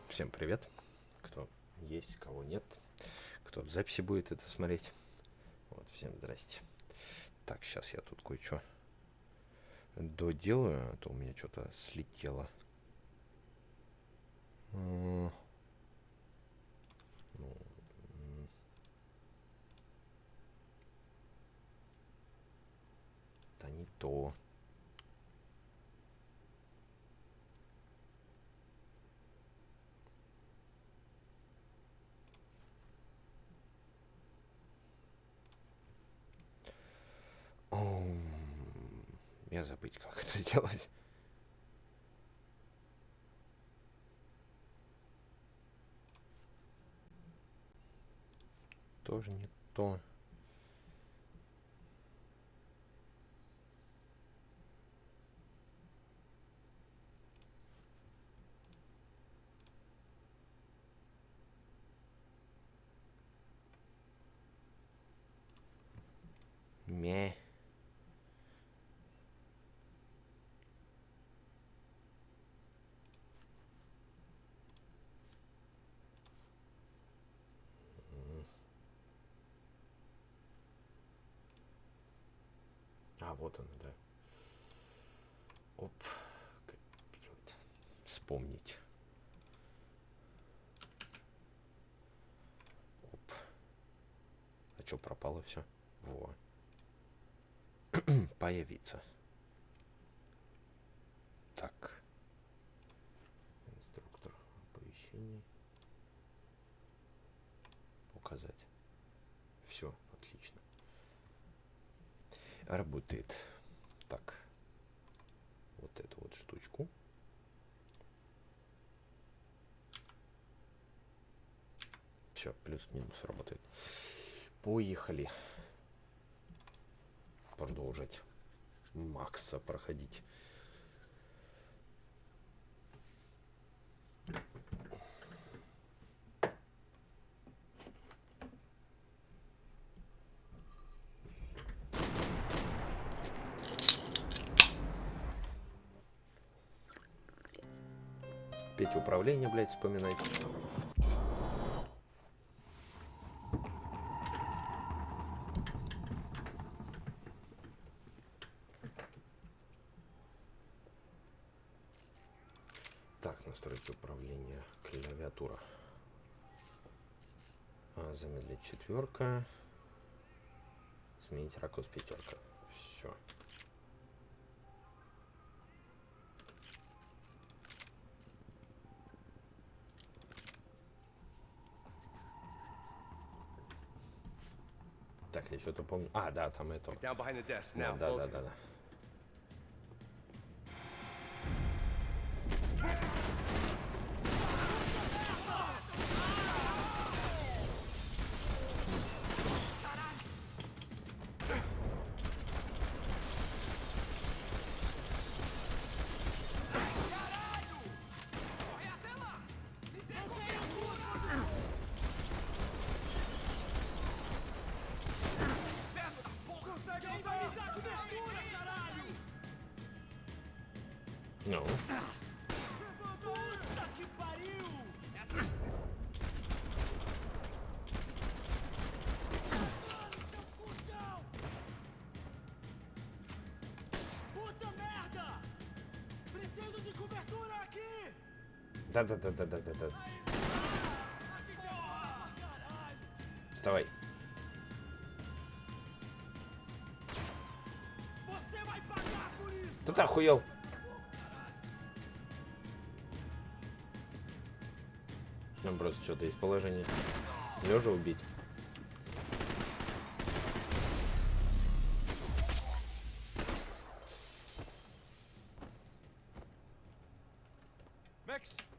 Всем привет, кто есть, кого нет, кто в записи будет это смотреть. Вот, всем здрасте. Так, сейчас я тут кое-что доделаю, а то у меня что-то слетело. Да не то. Я забыть, как это делать. Тоже не то. Мя. А, вот он, да. Оп. Копировать. Вспомнить. Оп. А что пропало все? Во. Появиться. Так. Инструктор оповещений. Указать. Все, отлично. Работает. Так. Вот эту вот штучку. Все, плюс-минус работает. Поехали. Продолжить Макса проходить. Опять управление, блядь, вспоминать. Так, настройки управления, клавиатура. Замедлить четверка. Сменить ракурс пятерка. Все. Так, я что-то помню. А, да, там это. Да. Ну. Да. Вставай. Тут охуел. Нам просто что-то из положения лежа убить.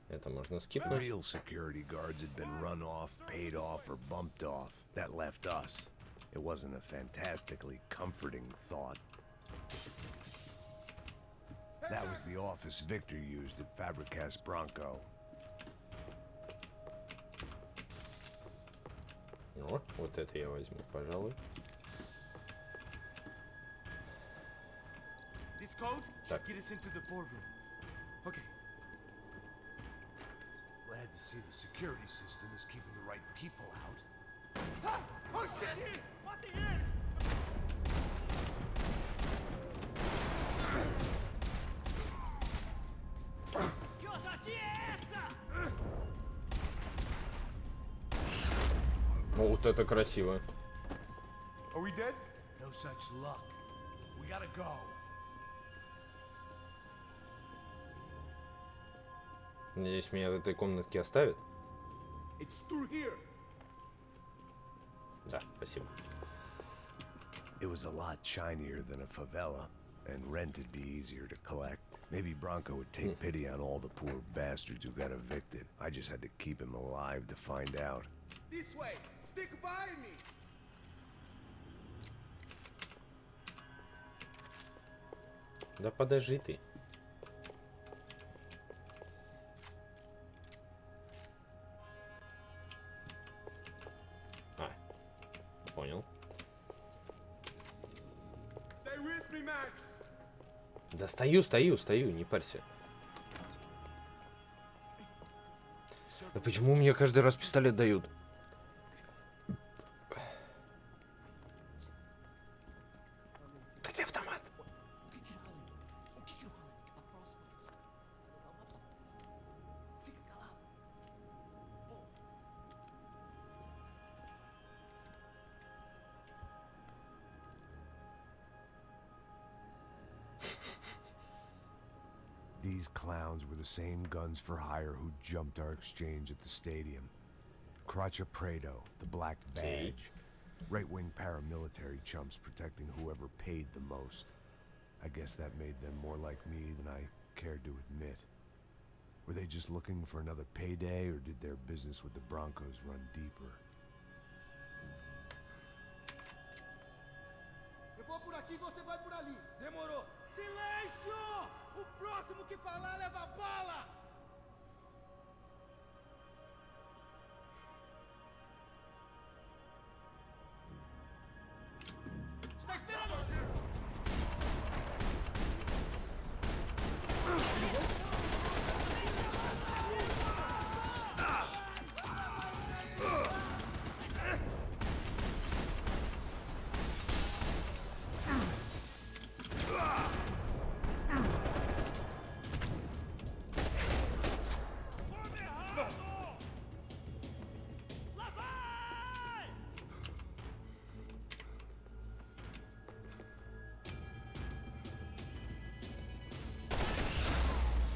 Это можно скипнуть. Real security guards had been run off, paid off, or bumped off. That left us. It wasn't a fantastically comforting thought. That was the office Victor used at Fabricas Bronco. Ну, вот это я возьму, пожалуй. Так. see the security system is keeping the right people out. Oh shit! Вот это красиво. Are we dead? No such luck. We gotta go. Надеюсь, меня в этой комнатке оставят? It's through here. Да, спасибо. It was a lot shinier than a favela, and rent'd be easier to collect. Maybe Bronco would take pity on all the poor bastards who got evicted. I just had to keep him alive to find out. This way. Stick by me. Да подожди ты. А, понял. Stay with me, Max. Да стою, не парься. Да почему мне каждый раз пистолет дают? Где автомат? These clowns were the same guns for hire who jumped our exchange at the stadium. Crotcha Prado, the Black Badge. Right-wing paramilitary chumps protecting whoever paid the most. I guess that made them more like me than I cared to admit. Were they just looking for another payday, or did their business with the Broncos run deeper? Eu vou por aqui, você vai por ali. Demorou. Silêncio! O próximo que falar leva bala! Está esperando!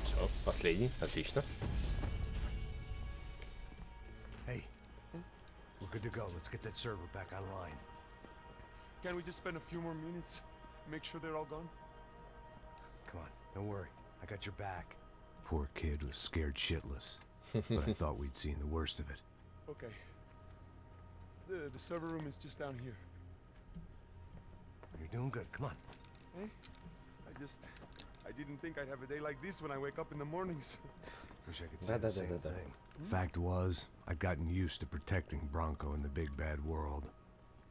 Все, последний, отлично. Hey, we're good to go. Let's get that server back online. Can we just spend a few more minutes? Make sure they're all gone? Come on, don't worry. I got your back. Poor kid was scared shitless, but I thought we'd seen the worst of it. Okay. The server room is just down here. You're doing good. Come on. Eh? I didn't think I'd have a day like this when I wake up in the mornings. Wish I could say the same thing. Fact was, I'd gotten used to protecting Bronco in the big bad world.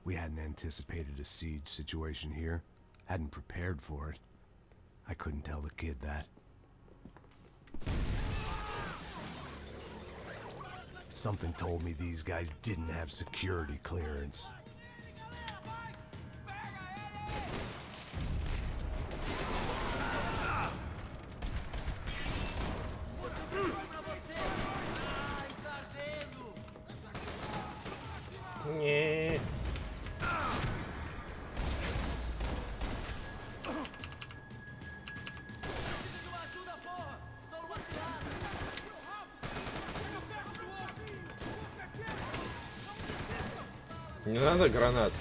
We hadn't anticipated a siege situation here, hadn't prepared for it. I couldn't tell the kid that. Something told me these guys didn't have security clearance. Не. Не надо гранат.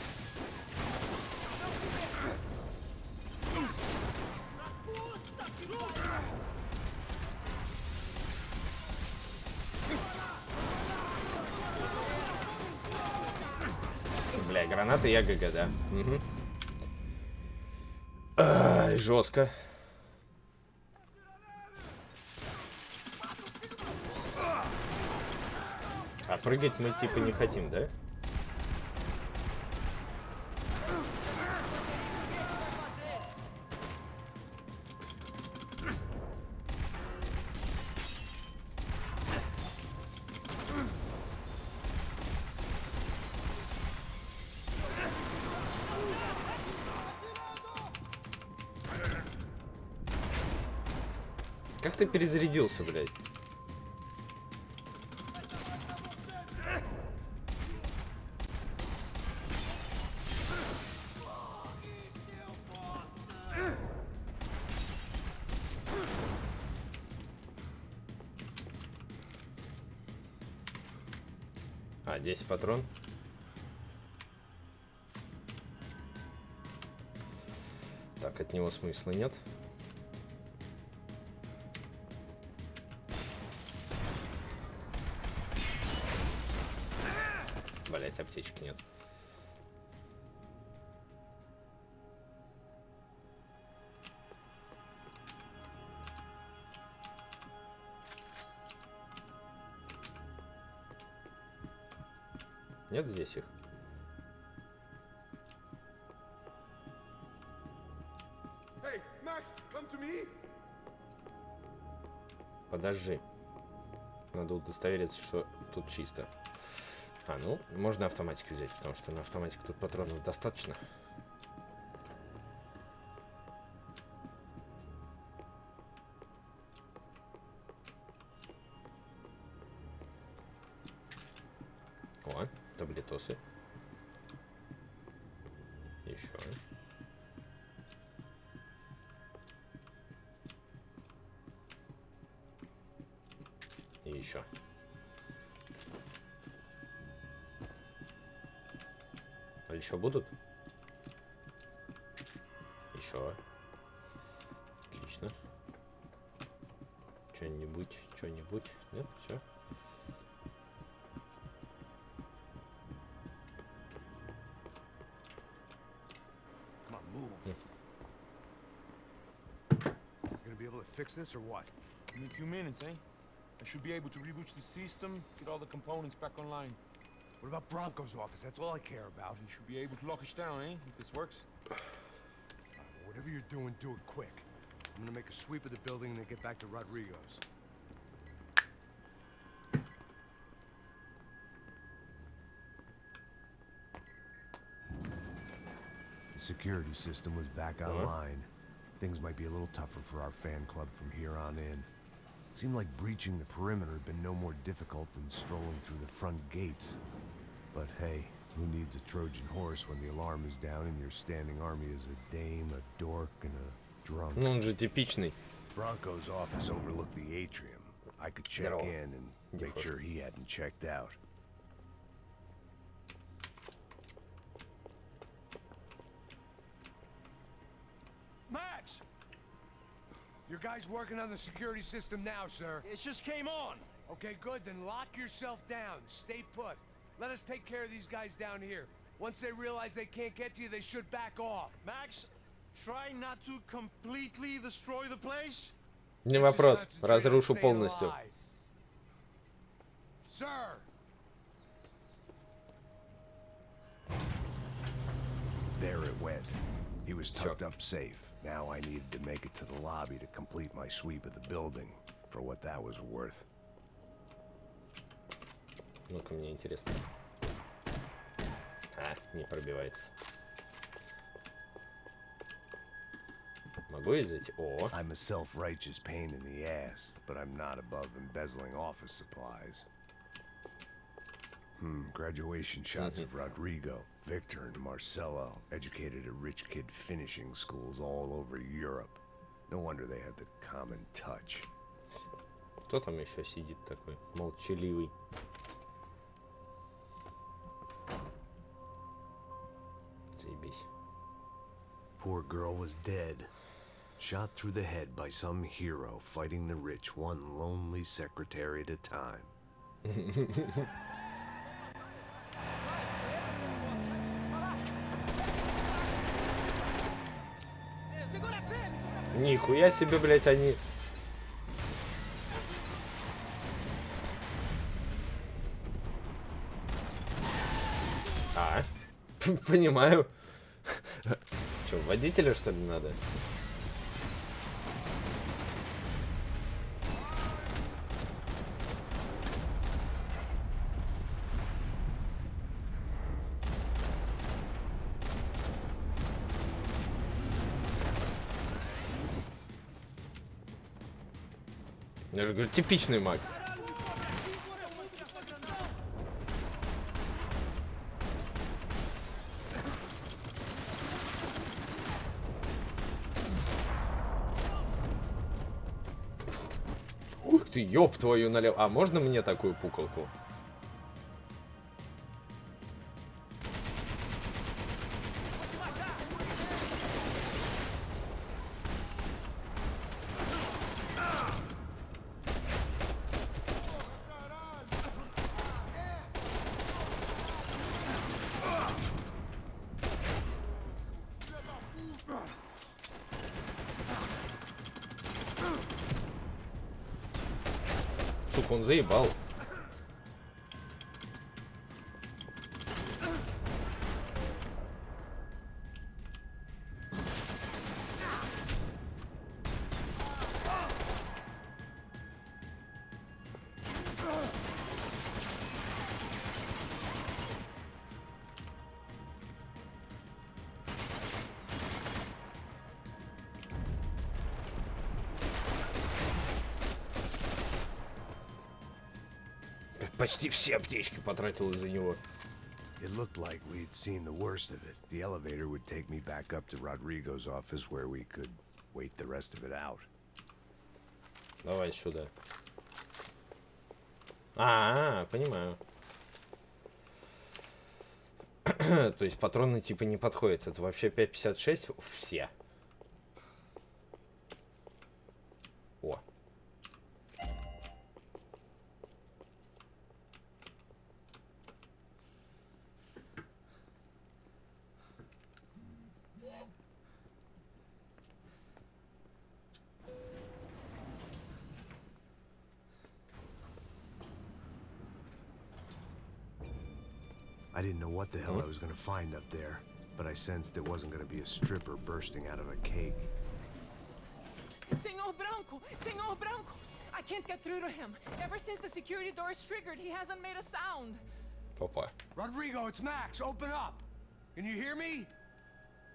Бля, гранаты я ГГ, да. Угу. Ай, жестко. А прыгать мы типа не хотим, да? как ты перезарядился, блядь? А, 10 патрон. Так, от него смысла нет. Блять, аптечки нет. Нет здесь их? Hey, Max, come to me. Подожди. Надо удостовериться, что тут чисто. А, ну, можно автоматик взять, потому что на автоматик тут патронов достаточно. О, таблетосы. Еще. И еще. А еще будут? Еще. Отлично. Что-нибудь, что-нибудь. Нет, все. Be able to fix this or what? In a few minutes, eh? I should be able to reboot the system, get all the components back online. What about Bronco's office? That's all I care about. You should be able to lock us down, eh? If this works. Whatever you're doing, do it quick. I'm gonna make a sweep of the building and then get back to Rodrigo's. The security system was back online. Things might be a little tougher for our fan club from here on in. Seemed like breaching the perimeter had been no more difficult than strolling through the front gates. But hey, who needs a Trojan horse when the alarm is down and your standing army is a dame, a dork, and a drunk? Ну, он же типичный. Bronco's office overlooked the atrium. I could check in and make sure he hadn't checked out. Max! Your guy's working on the security system now, sir. It just came on. Okay, good. Then lock yourself down. Stay put. Let us take care of these guys down here. Once they realize they can't get to you, they should back off. Max, try not to completely destroy the place. Не вопрос. Разрушу полностью. Sir! There it went. He was tucked up safe. Now I needed to make it to the lobby to complete my sweep of the building, for what that was worth. Ну-ка, мне интересно. А, не пробивается. Могу я зайти? О! I'm a self-righteous pain in the ass, but I'm not above embezzling office supplies. Graduation shots of Rodrigo, Victor, and Marcelo, educated at rich kid finishing schools all over Europe. No wonder they had the common touch. Кто там еще сидит такой молчаливый? Заебись. Poor girl was dead. Shot through the head by some hero fighting the rich one lonely secretary at a time. Нихуя себе, блять, они... А, понимаю. Че, водителя, что ли, надо? Я же говорю, типичный Макс. Ух ты, ёб твою налево. А можно мне такую пуколку? Сука, он заебал. Почти все аптечки потратил из-за него. It looked like we'd seen the worst of it. The elevator would take me back up to Rodrigo's office where we could wait the rest of it out. Давай сюда. Понимаю. То есть патроны типа не подходят. Это вообще 5.56 все. О. I didn't know what the hell I was going to find up there, but I sensed it wasn't going to be a stripper bursting out of a cake. Senor Branco! Senor Branco! I can't get through to him. Ever since the security door is triggered, he hasn't made a sound. Опа. Rodrigo, it's Max. Open up. Can you hear me?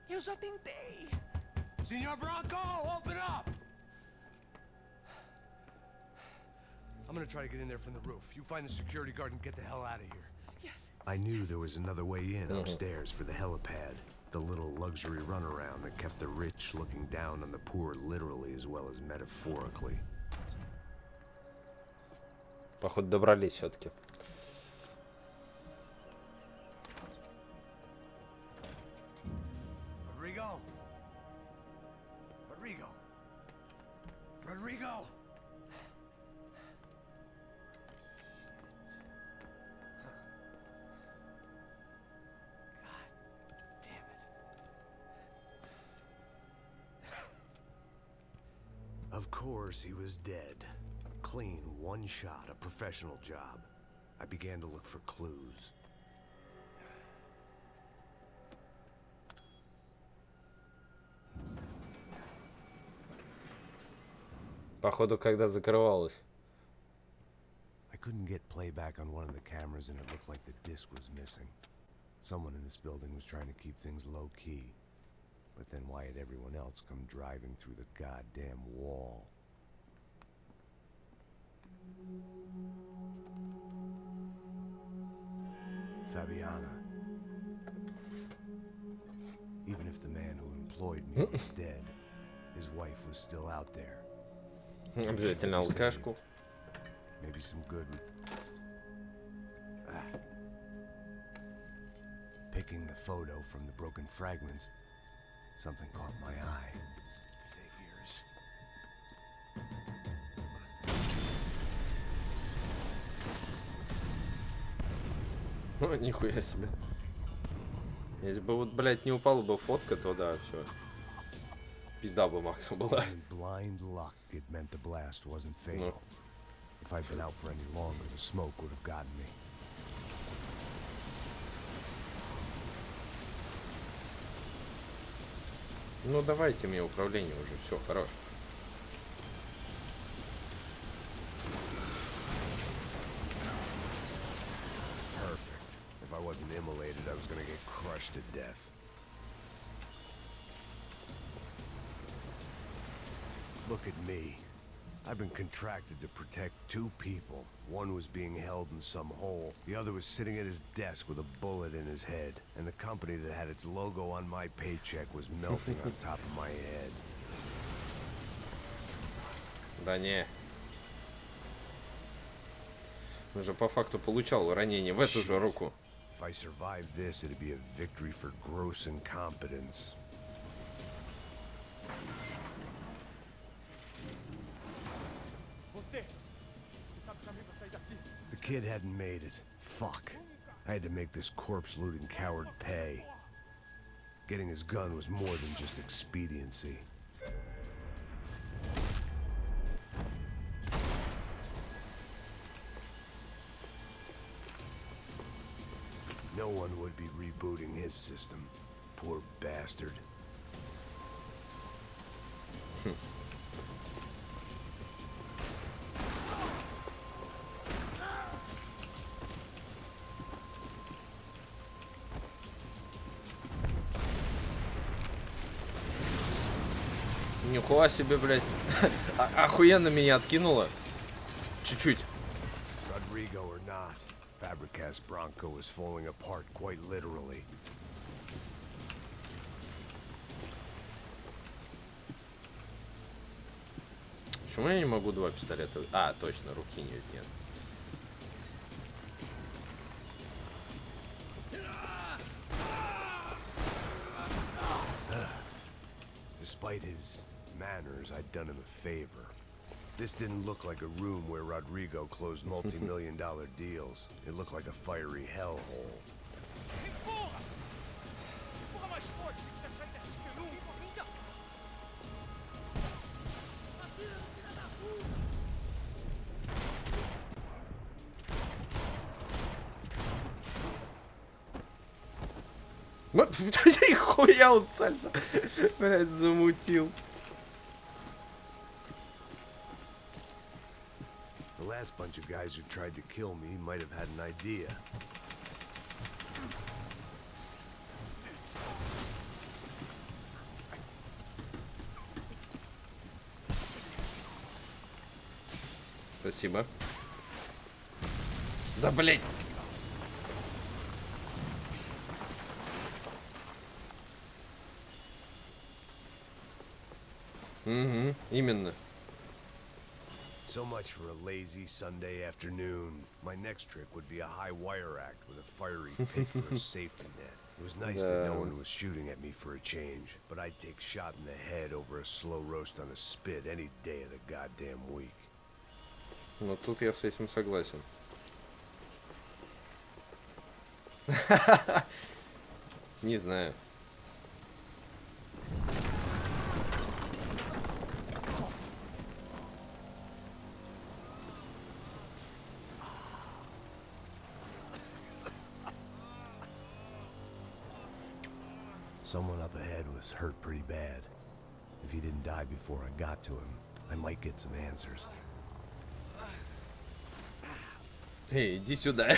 Eu já tentei. Senor Branco, open up! I'm gonna try to get in there from the roof. You find the security guard and get the hell out of here. Yes. I knew there was another way in upstairs for the helipad. The little luxury runaround that kept the rich looking down on the poor literally as well as metaphorically. Походу добрались все-таки. Rodrigo! Rodrigo! Rodrigo! Of course, he was dead. Clean, one shot, a professional job. I began to look for clues. Походу, когда закрывалось. I couldn't get playback on one of the cameras and it looked like the disc was missing. Someone in this building was trying to keep things low-key. But then why had everyone else come driving through the goddamn wall? Fabiana. Even if the man who employed me was dead, his wife was still out there. Обязательно алкашку. Maybe some good. Picking the photo from the broken fragments, something caught my eye. Figures. О, нихуя себе. Если бы вот, блядь, не упала бы фотка, то да, все. Пизда бы Максу была. Blind luck, it meant the blast wasn't fatal. If I'd been out for any longer, the smoke would have gotten me. Ну давайте мне управление уже, все, хорош. Perfect. If I wasn't immolated, I was gonna get crushed to death. Look at me. I've been contracted to protect two people. One was being held in some hole. The other was sitting at his desk with a bullet in his head. And the company that had its logo on my paycheck was melting on top of my head. Да не. Он же по факту получал ранение в эту же руку. If I survived this, it'd be a victory for gross incompetence. The kid hadn't made it. Fuck. I had to make this corpse-looting coward pay. Getting his gun was more than just expediency. No one would be rebooting his system. Poor bastard. Нихуя себе, блядь. Охуенно меня откинуло. Чуть-чуть. Rodrigo or not, Fabricas Bronco is falling apart quite literally. Почему я не могу два пистолета? А, точно, руки нет. Despite his manners, I'd done him a favor. This didn't look like a room where Rodrigo closed multi-million-dollar deals. It looked like a fiery hellhole. Нихуя он сальса, блядь, замутил. The last bunch of guys who tried to kill me might have had an idea. Спасибо. Да, блядь. Угу, именно. So much for a lazy Sunday afternoon. My next trick would be a high wire act with a fiery pit for a safety net. It was nice that no one was shooting at me for a change, but I'd take shot in the head over a slow roast on a spit any day of the goddamn week. Ну тут я с этим согласен. Не знаю. Someone up ahead was hurt pretty bad. If he didn't die before I got to him, I might get some answers. Эй, иди сюда.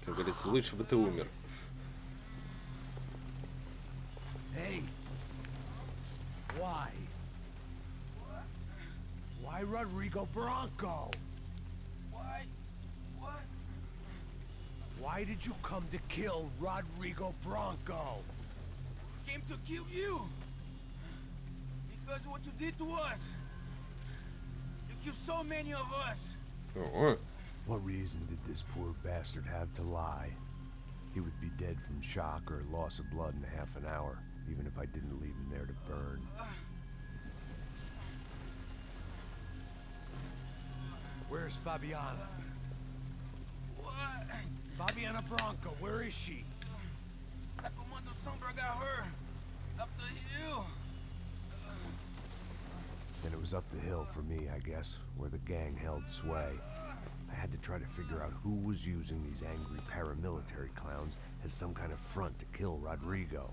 Как говорится, лучше бы ты умер. Hey! Why? Why Rodrigo Bronco? Why? What? Why did you come to kill Rodrigo Bronco? Came to kill you. Because of what you did to us. You killed so many of us. О, What reason did this poor bastard have to lie? He would be dead from shock or loss of blood in half an hour, even if I didn't leave him there to burn. Where's Fabiana? What? Fabiana Bronco, where is she? That Commander Sombra got her. Up the hill. Then it was up the hill for me, I guess, where the gang held sway. I had to try to figure out who was using these angry paramilitary clowns as some kind of front to kill Rodrigo.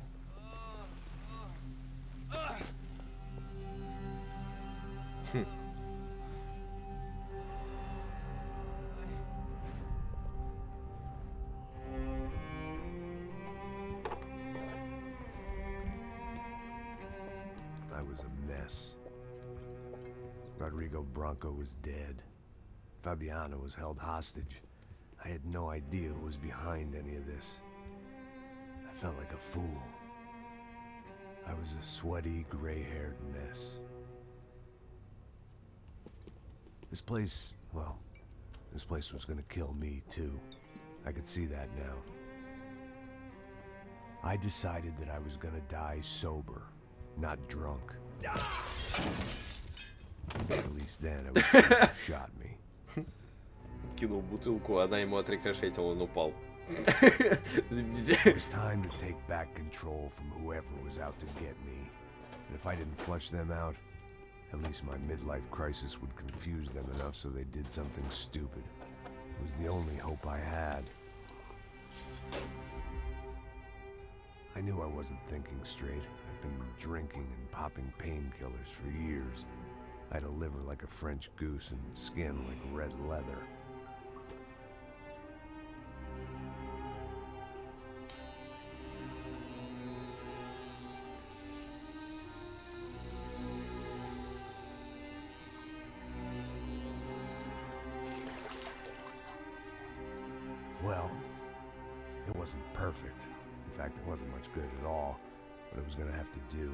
I was a Rodrigo Branco was dead. Fabiana was held hostage. I had no idea who was behind any of this. I felt like a fool. I was a sweaty, gray-haired mess. This place, well, this place was gonna kill me too. I could see that now. I decided that I was gonna die sober, not drunk. At least then I would see who shot me. Кинул бутылку, она ему отрикошетила, он упал. It was time to take back control from whoever was out to get me. And if I didn't flush them out, at least my midlife crisis would confuse them enough so they did something stupid. It was the only hope I had. I knew I wasn't thinking straight. I'd been drinking and popping painkillers for years. I had a liver like a French goose and skin like red leather. Well, it wasn't perfect. In fact, it wasn't much good at all, but it was gonna have to do.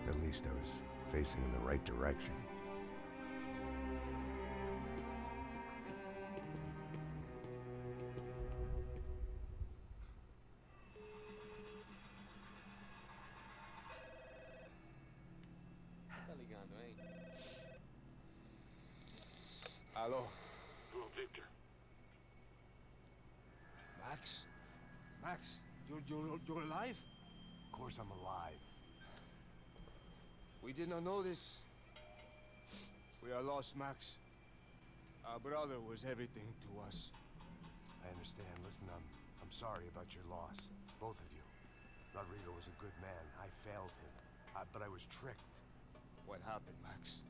At least I was facing in the right direction. Hello. Hello, Victor. Max? Max, you're alive? Of course I'm alive. We did not know this. We are lost, Max. Our brother was everything to us. I understand. Listen, I'm sorry about your loss. Both of you. Rodrigo was a good man. I failed him. But I was tricked. What happened, Max?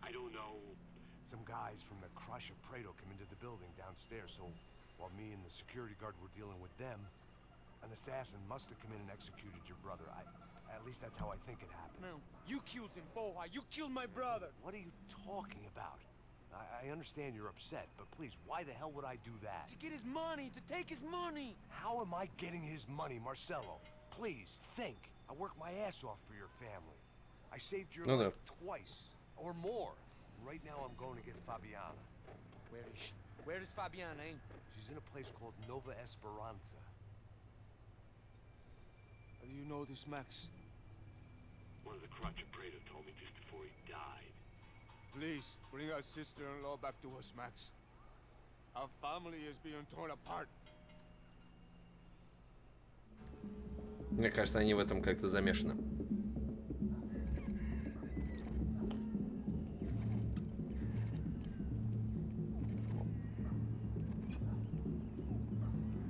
I don't know. Some guys from the Crush of Prado came into the building downstairs, so while me and the security guard were dealing with them, an assassin must have come in and executed your brother. At least that's how I think it happened. No, you killed him, Boha. You killed my brother. What are you talking about? I understand you're upset, but please, why the hell would I do that? To get his money, to take his money. How am I getting his money, Marcelo? Please, think. I worked my ass off for your family. I saved your life twice, or more. Right now I'm going to get Fabiana. Where is she? Where is Fabiana, eh? She's in a place called Nova Esperanza. How do you know this, Max? One of the Crotch of Prado told me just before he died. Please, bring our sister-in-law back to us, Max. Our family is being torn apart. Мне кажется, они в этом как-то замешаны.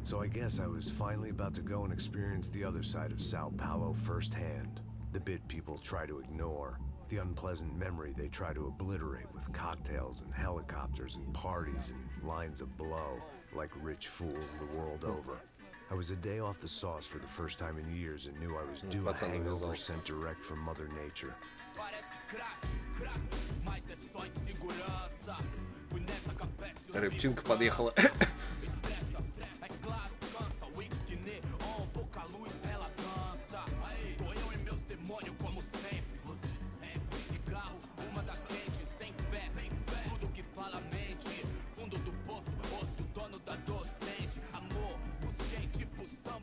So I guess I was finally about to go and experience the other side of Sao Paulo firsthand. The bit people try to ignore. The unpleasant memory they try to obliterate with cocktails and helicopters and parties and lines of blow, like rich fools the world over. I was a day off the sauce for the first time in years and knew I was due a hangover sent direct from Mother Nature. Рыбчинка подъехала.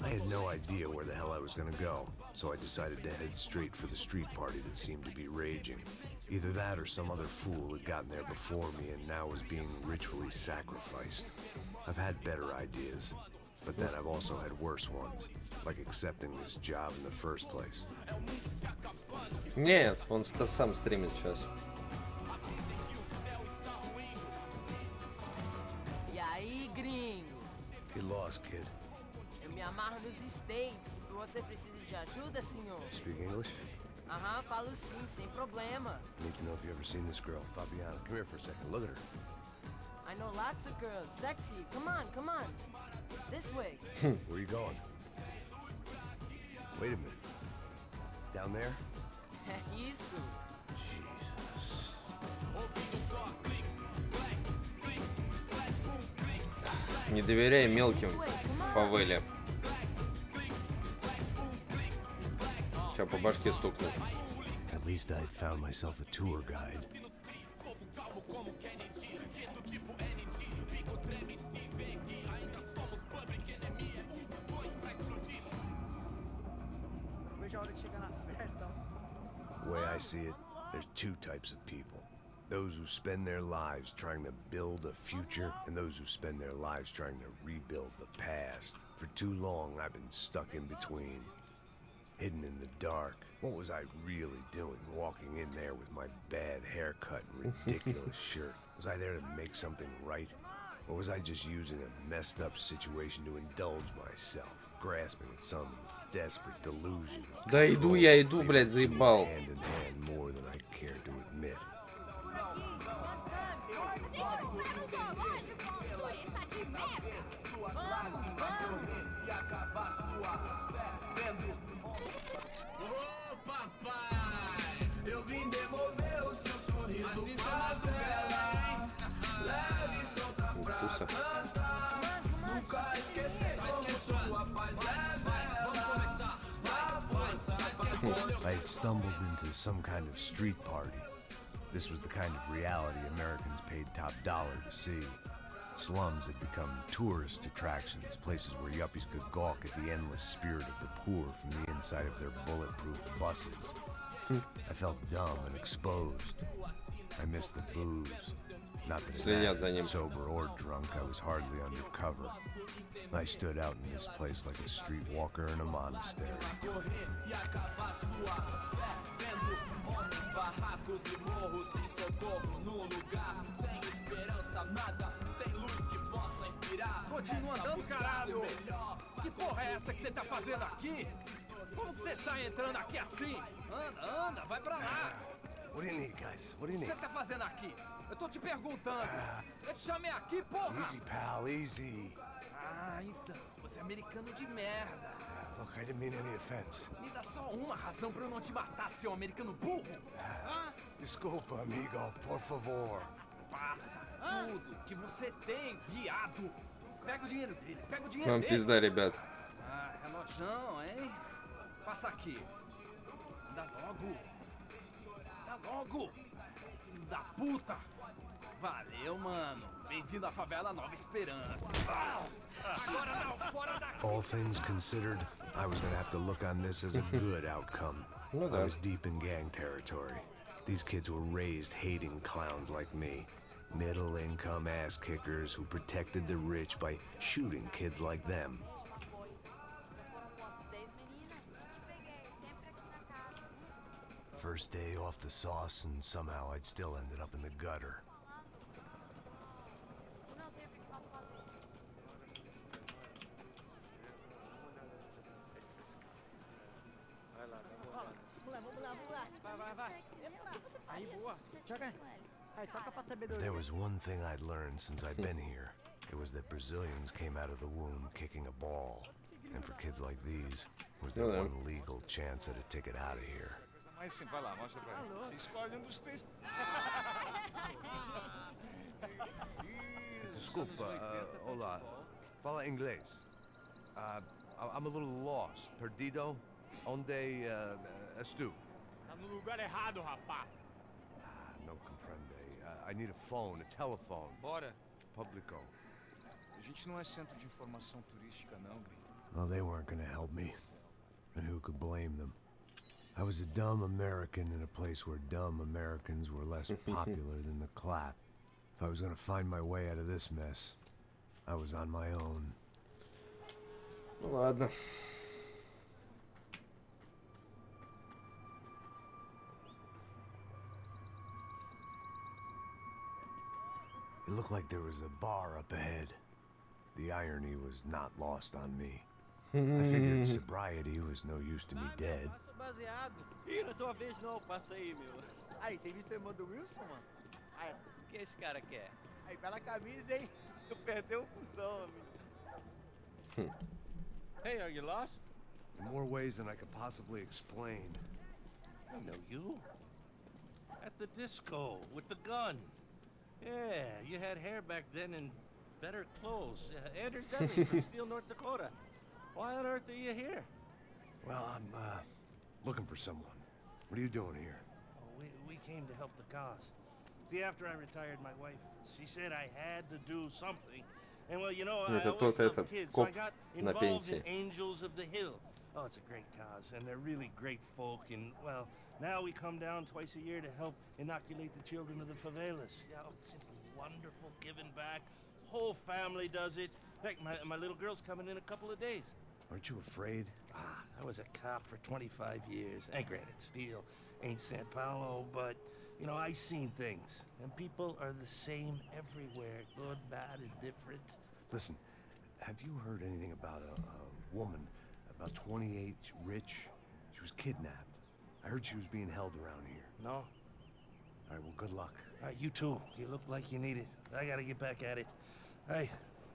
I had no idea where the hell I was gonna go, so I decided to head straight for the street party that seemed to be raging. Either that or some other fool had gotten there before me and now was being ritually sacrificed. I've had better ideas, but then I've also had worse ones, like accepting this job in the first place. Нет, он сам стримит сейчас. E aí, gringo? Get lost, kid. Eu me amarro nos States. Você precisa de ajuda, senhor? Speak English? Aham, falo sim, sem problema. Need to know if you ever seen this girl, Fabiana. Come here for a second. Look at her. I know lots of girls. Sexy. Come on, come on. This way. Where are you going? Wait a minute. Down there? Isso. Jesus. Не доверяй мелким в фавеле. Сейчас по башке стукнут. At least I'd found myself a tour guide. The way I see it, there's two types of people. Those who spend their lives trying to build a future, and those who spend their lives trying to rebuild the past. For too long, I've been stuck in between, hidden in the dark. What was I really doing, walking in there with my bad haircut and ridiculous shirt? Was I there to make something right? Or was I just using a messed up situation to indulge myself, grasping at some desperate delusion? Да иду я, иду, блядь, заебал. Hand in hand more than I care to admit. Туса. I had stumbled into some kind of street party. This was the kind of reality Americans paid top dollar to see. Slums had become tourist attractions, places where yuppies could gawk at the endless spirit of the poor from the inside of their bulletproof buses. I felt dumb and exposed. I missed the booze. Not that it mattered, sober or drunk, I was hardly undercover. I stood out in this place like a streetwalker in a monastery. Continua andando, caralho! Que porra é essa que você tá fazendo aqui? Como que você sai entrando aqui assim? Anda, anda, vai pra lá! What do you need, guys? What do you O que need? você tá fazendo aqui? Eu tô te perguntando. Eu te chamei aqui, porra! Easy, pal, easy. Ah, então. Você é americano de merda. Look, I didn't mean any offense. Me dá só uma razão pra eu não te matar, seu americano burro. Hã? Desculpa, amigo, por favor. Passa tudo que você tem, viado. Pega o dinheiro dele, pega o dinheiro Вам dele. пизда, ребят. Ah, relojão, hein? Passa aqui. Dá logo. Dá logo. Filho da puta. Valeu, mano. Bem-vindo à favela Nova Esperança. Agora não, fora daqui. All things considered, I was gonna have to look on this as a good outcome. Ну I да. was deep in gang territory. These kids were raised hating clowns like me. Middle-income ass-kickers who protected the rich by shooting kids like them. First day off the sauce, and somehow I'd still ended up in the gutter. If there was one thing I'd learned since I'd been here, it was that Brazilians came out of the womb kicking a ball. And for kids like these, was their one legal chance at a ticket out of here. Mas sim, vai lá, mostra pra ele. Você escolhe dos três. Desculpa, olá. Fala inglês. I'm a little lost. Perdido? Onde estou? Tá no lugar errado, rapá. No comprende. I need a phone, a telephone. Bora. Publico. A gente não é centro de informação turística, não, Gui. Well, they weren't gonna help me. And who could blame them? I was a dumb American in a place where dumb Americans were less popular than the clap. If I was gonna find my way out of this mess, I was on my own. Ну ладно. It looked like there was a bar up ahead. The irony was not lost on me. I figured sobriety was no use to me dead. Baseado. Ih, não é tua vez não, passa aí, meu. Aí, tem visto a irmã do Wilson, mano? Aí, O que esse cara quer? aí bela camisa, hein? Tu perdeu o fusão, amigo. Hey, are you lost? In more ways than I could possibly explain. I know you. At the disco with the gun. Yeah, you had hair back then and better clothes. Andrew Denny from Steele, North Dakota. Why on earth are you here? Well, I'm looking for someone. What are you doing here? Oh, we came to help the cause. See, after I retired, my wife, she said I had to do something. And well, you know, I Это always тот loved этот kids, so I коп got на involved in пенсии. Angels of the Hill. Oh, it's a great cause, and they're really great folk. And well, now we come down twice a year to help inoculate the children of the favelas. Yeah, oh, it's wonderful giving back. Whole family does it. In fact, my little girl's coming in a couple of days. Aren't you afraid? I was a cop for 25 years. And granted, Steele ain't San Paulo, but, you know, I seen things. And people are the same everywhere. Good, bad, and different. Listen, have you heard anything about a woman, about 28, rich? She was kidnapped. I heard she was being held around here. No? All right, well, good luck. All right, you too. You look like you need it. I gotta get back at it. Hey,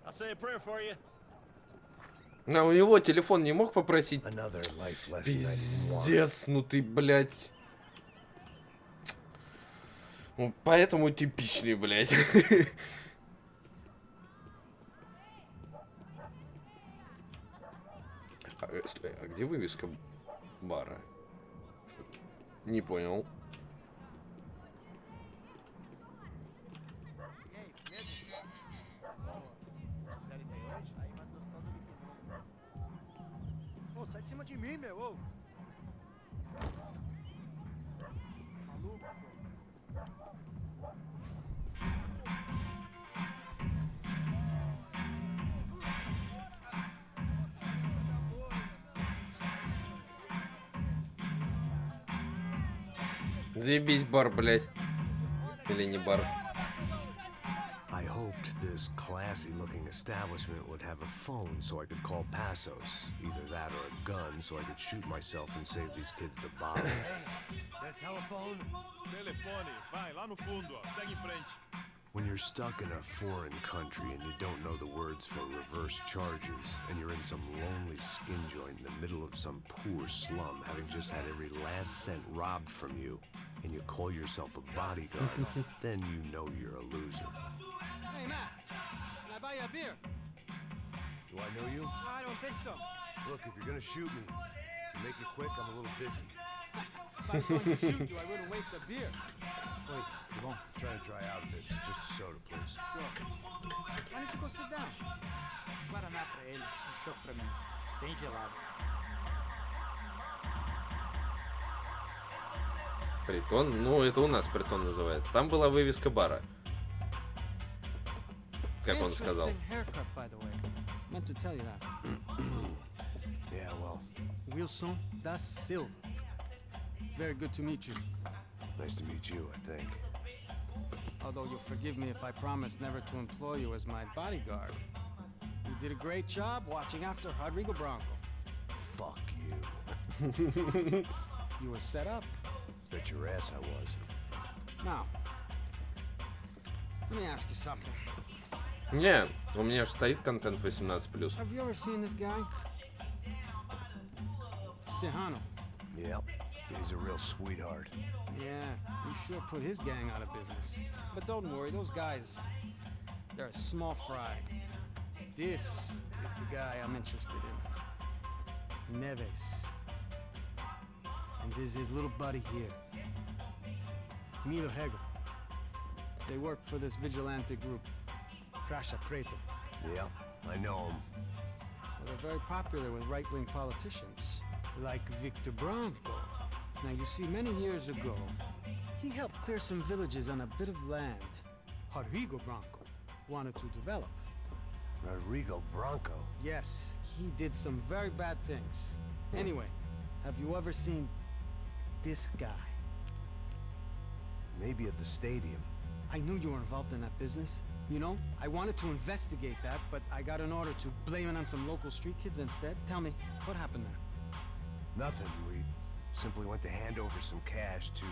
I'll say a prayer for you. А у него телефон не мог попросить? Another life lesson I didn't want. Пиздец, ну ты, блядь. Ну, поэтому типичный, блядь. Стой, а где вывеска бара? Не понял. Ô, sai de cima de mim, meu, ô. Maluco, pô. Заебись бар, блядь. Или не бар. I hoped this classy-looking establishment would have a phone so I could call Passos. Either that or a gun so I could shoot myself and save these kids the bottle. Their telephone? Telefone, vai, lá no fundo, ó. Segue em frente. When you're stuck in a foreign country and you don't know the words for reverse charges, and you're in some lonely skin joint in the middle of some poor slum, having just had every last cent robbed from you, and you call yourself a bodyguard, then you know you're a loser. Hey, Matt, can I buy you a beer? Do I know you? I don't think so. Look, if you're gonna shoot me, make it quick, I'm a little busy. If I was going to shoot you, I wouldn't waste a beer. Wait, come on. I'm trying to dry out a bit. So just a soda, please. Sure. Why don't you go sit down? Guaraná pra ele, chopp pra mim. Bem gelado. Притон? Ну, это у нас притон называется. Там была вывеска бара. Как он сказал. Haircut, by the way. Meant to tell you that. Yeah, well, Wilson da Silva. Very good to meet you. nice to meet you, I think. Although you'll forgive me if I promise never to employ you as my bodyguard. You did a great job watching after Rodrigo Bronco. Fuck you. You were set up. Bet your ass I was. Now, let me ask you something. Не, у меня же стоит контент 18+. Have you ever seen this guy? Sihano. Yep. He's a real sweetheart. Yeah, you sure put his gang out of business. But don't worry, those guys, they're a small fry. This is the guy I'm interested in. Neves. And this is his little buddy here. Milo Hegel. They work for this vigilante group, Crasha Preto. Yep, I know him. Well, they're very popular with right-wing politicians, like Victor Bronco. Now, you see, many years ago, he helped clear some villages on a bit of land Rodrigo Bronco wanted to develop. Rodrigo Bronco? Yes, he did some very bad things. Anyway, have you ever seen this guy? Maybe at the stadium. I knew you were involved in that business. You know, I wanted to investigate that, but I got an order to blame it on some local street kids instead. Tell me, what happened there? Nothing. We simply went to hand over some cash to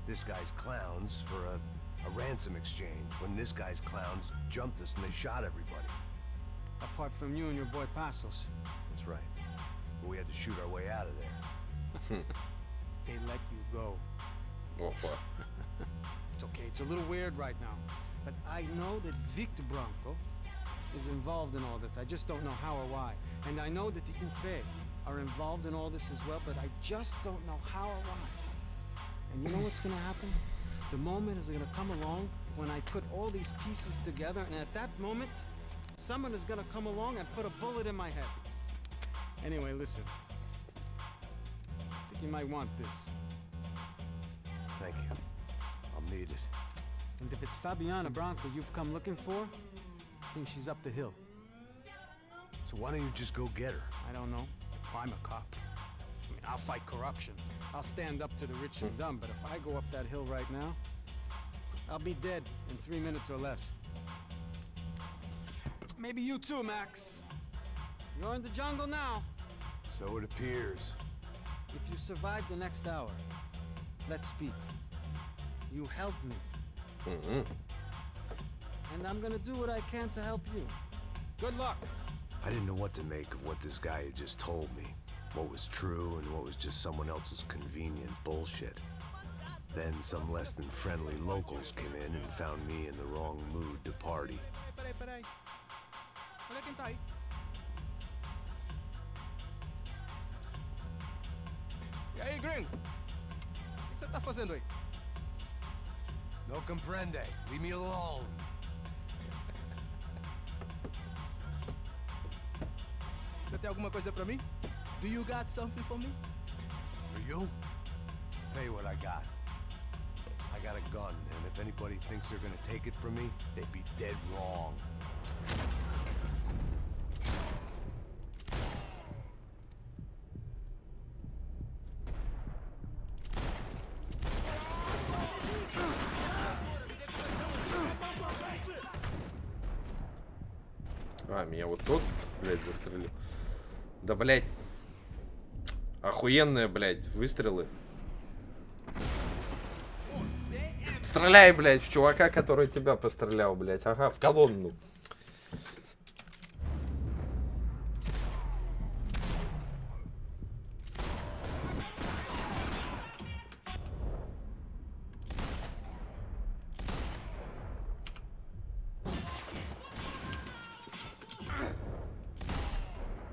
this guy's clowns for a ransom exchange when this guy's clowns jumped us and they shot everybody. Apart from you and your boy Passos. That's right. But we had to shoot our way out of there. they let you go. Опа. It's okay, it's a little weird right now. But I know that Victor Branco is involved in all this. I just don't know how or why. And I know that the UFE are involved in all this as well, but I just don't know how or why. And you know what's gonna happen? The moment is gonna come along when I put all these pieces together, and at that moment, someone is gonna come along and put a bullet in my head. Anyway, listen. I think you might want this. Thank you. I'll need it. And if it's Fabiana Branco you've come looking for, I think she's up the hill. So why don't you just go get her? I don't know. I'm a cop. I mean, I'll fight corruption. I'll stand up to the rich and dumb, but if I go up that hill right now, I'll be dead in 3 minutes or less. Maybe you too, Max. You're in the jungle now. So it appears. If you survive the next hour, let's speak. You help me. And I'm gonna do what I can to help you. Good luck. I didn't know what to make of what this guy had just told me. What was true and what was just someone else's convenient bullshit. Then some less than friendly locals came in and found me in the wrong mood to party. Peraí. Olha quem tá aí. E aí, gringo? O que você tá fazendo aí? No comprende. Leave me alone. Você tem alguma coisa pra mim? Do you got something for me? For you? Tell you what I got. I got a gun, and if anybody thinks they're gonna take it from me, they'd be dead wrong. А, меня вот тот, блядь, застрелил. Да, блядь. Охуенные, блядь, выстрелы. Стреляй, блядь, в чувака, который тебя пострелял, блядь. Ага, в колонну.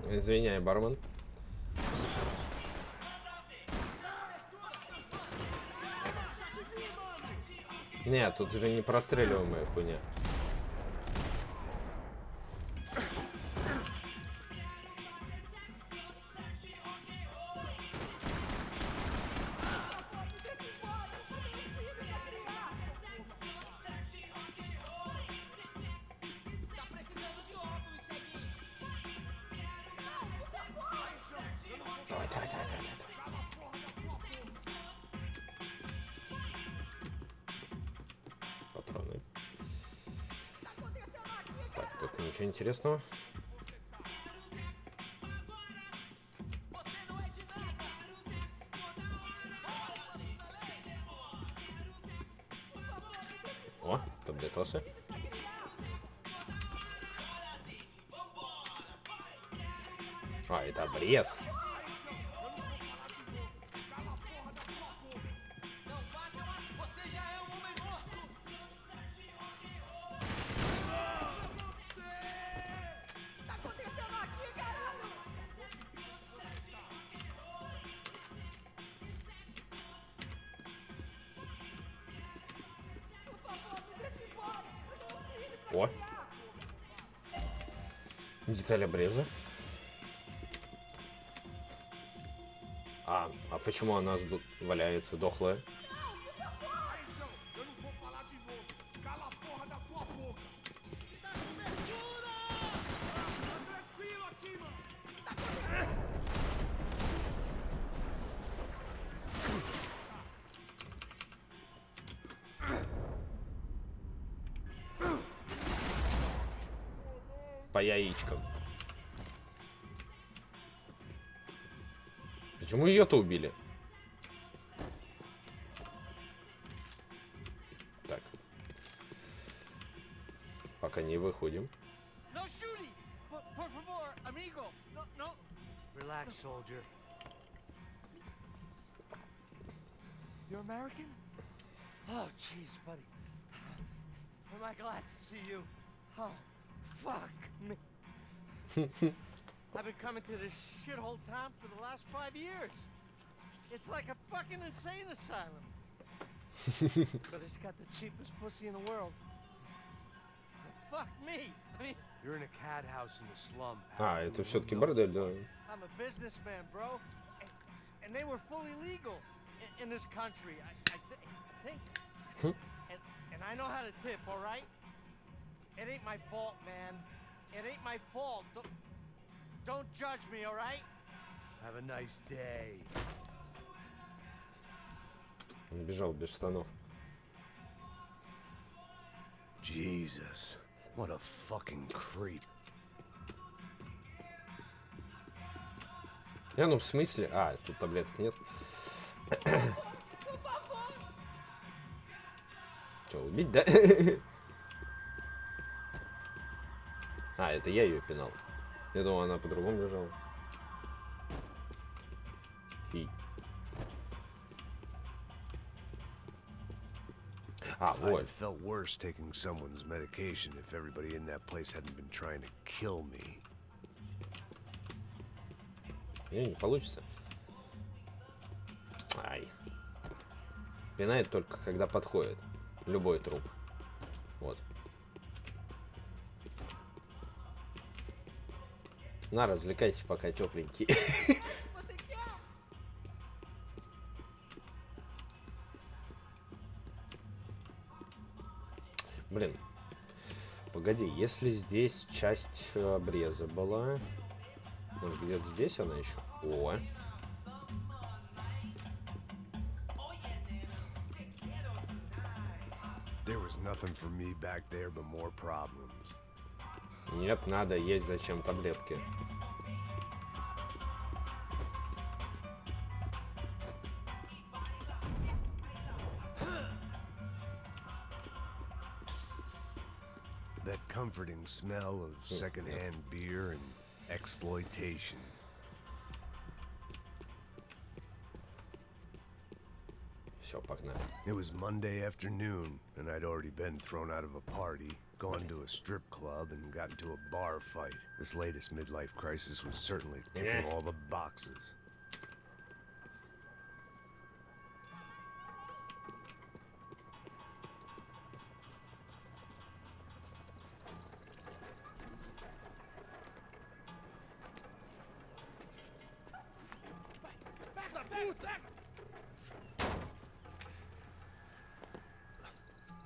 Извиняй, бармен. Нет, тут же не простреливаемая хуйня. Патроны. Так, тут ничего интересного. О, таблетосы. А, это обрез. О! Деталь обреза. А почему она тут валяется дохлая? По яичкам. Почему ее-то убили? Так. Пока не выходим. Relax, soldier. You're American? Oh, jeez, buddy. Am I glad to see you? Oh, fuck me. I've been coming to this shithole town for the last 5 years. It's like a fucking insane asylum. But it's got the cheapest pussy in the world. Fuck me. I mean, You're in a cat house in the slum. А, это все-таки бордель, да. I'm a businessman, bro. And they were fully legal in this country. I think. And I know how to tip, all right? It ain't my fault, man. It ain't my fault. Don't judge me, all right? Have a nice day. Он бежал без штанов. Jesus, what a fucking creep. Ну в смысле? А, тут таблеток нет. Че, убить, да? А, это я ее пинал. Я думал, она по-другому лежала. Фи. А, вот. I'd felt worse taking someone's medication if everybody in that place hadn't been trying to kill me. Не получится. Ай. Пинает только когда подходит. Любой труп. Вот. На, развлекайся, пока тепленький. Блин. Погоди, если здесь часть обреза была... Может, где-то здесь она еще? О! There was nothing for me back there but more problems. Нет, надо есть зачем таблетки. That comforting smell of secondhand beer and exploitation. Все, погнали. It was Monday afternoon, and I'd already been thrown out of a party, gone to a strip club, and got into a bar fight. This latest midlife crisis was certainly ticking all the boxes.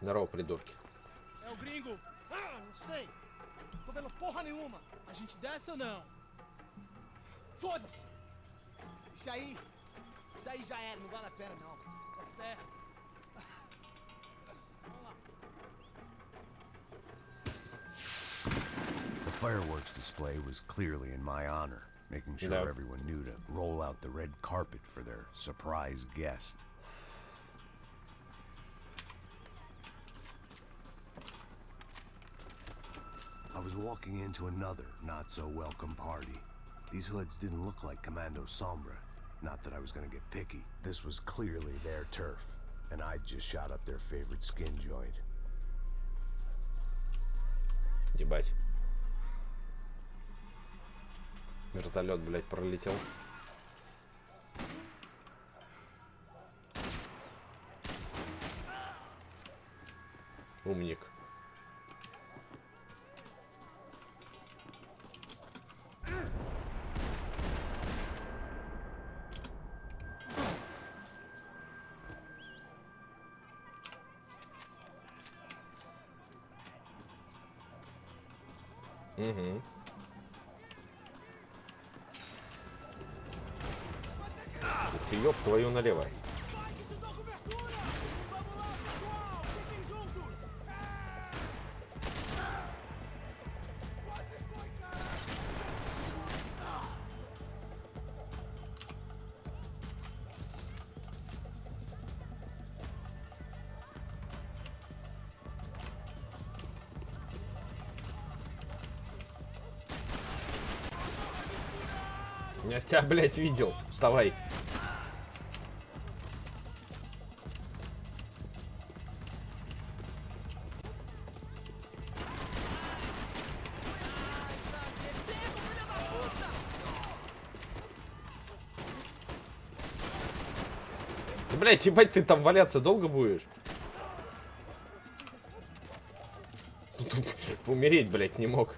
Здорово, придурки. É o gringo. Ah, não sei. Tô vendo porra nenhuma. A gente desce ou não? Foda-se. Isso aí já era, não vale a pena não. Tá certo. Vamos lá. The fireworks display was clearly in my honor, making sure everyone knew to roll out the red carpet for their surprise guest. I was walking into another not-so-welcome party. These hoods didn't look like Commando Sombra. Not that I was gonna get picky. This was clearly their turf, and I'd just shot up their favorite skin joint. Ебать. Вертолет, блядь, пролетел. Умник. Угу. Ты ёб твою налево. Я тебя, блядь, видел. Вставай. Блять, ебать, ты там валяться долго будешь? Умереть, блять, не мог.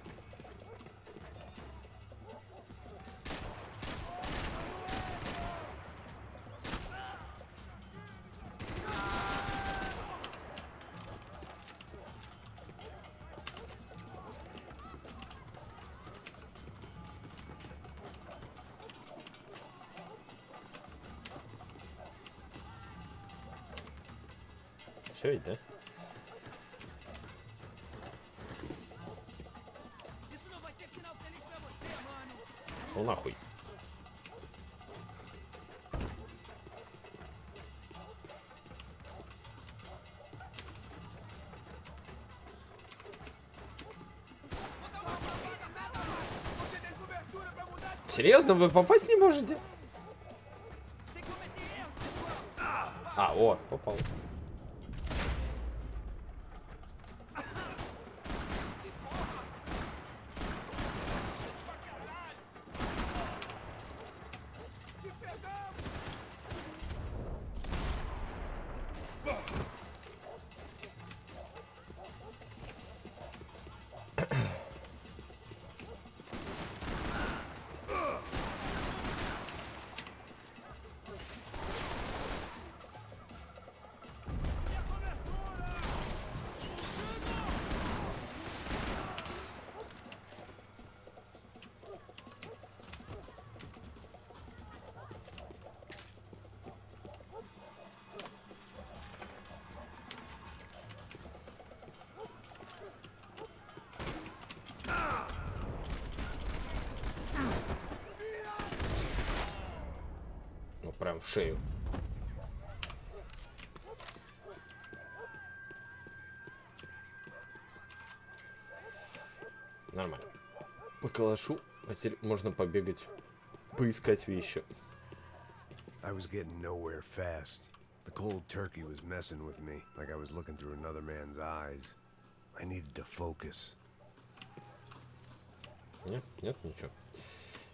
Все ведь, да? Ну нахуй. Серьезно, вы попасть не можете? А, о, попал. Прям в шею. Нормально. По калашу теперь можно побегать, поискать вещи. I was getting nowhere fast. The cold turkey was messing with me, like I was looking through another man's eyes. I needed to focus. Нет, нет, ничего.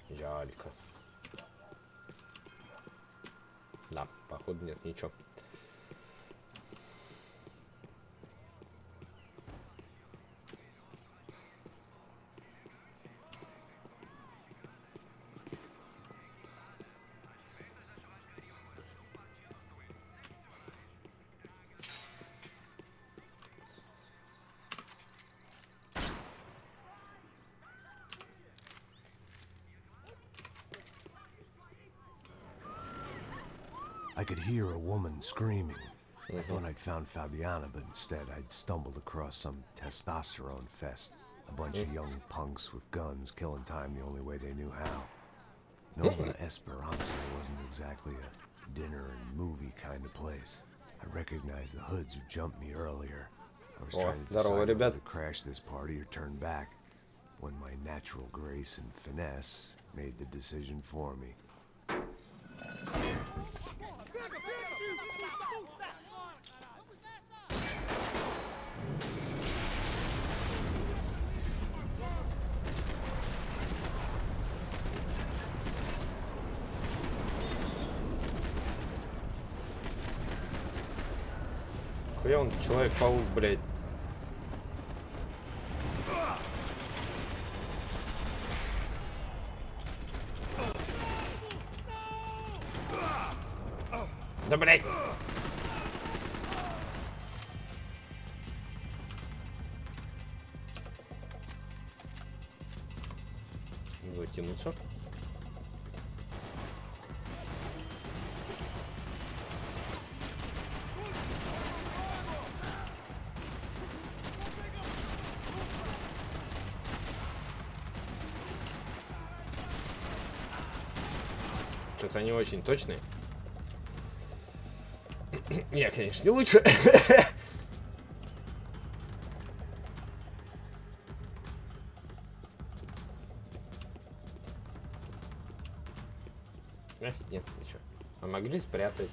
Ялька. Да, походу нет ничего. I could hear a woman screaming. I thought I'd found Fabiana, but instead I'd stumbled across some testosterone fest. A bunch of young punks with guns killing time the only way they knew how. Nova Esperanza wasn't exactly a dinner and movie kind of place. I recognized the hoods who jumped me earlier. I was trying to decide whether to crash this party or turn back, when my natural grace and finesse made the decision for me. Хуя он Человек-паук, блядь. Да, блядь. Закинуться. Что-то они очень точные. Я, конечно, не лучше. Нет, ничего. А могли спрятать.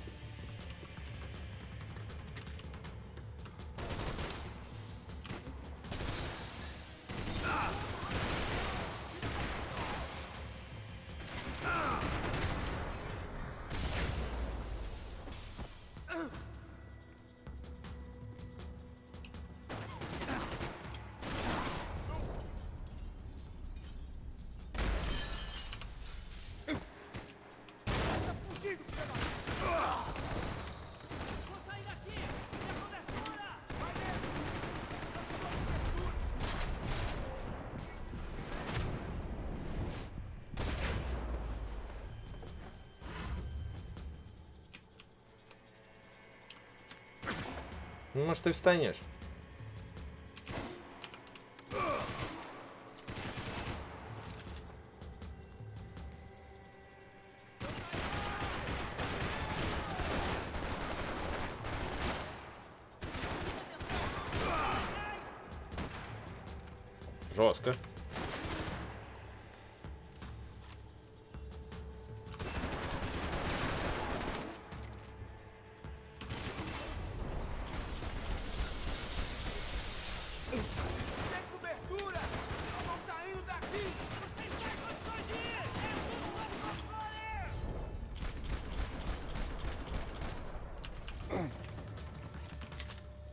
Ну, может, ты встанешь. Жестко.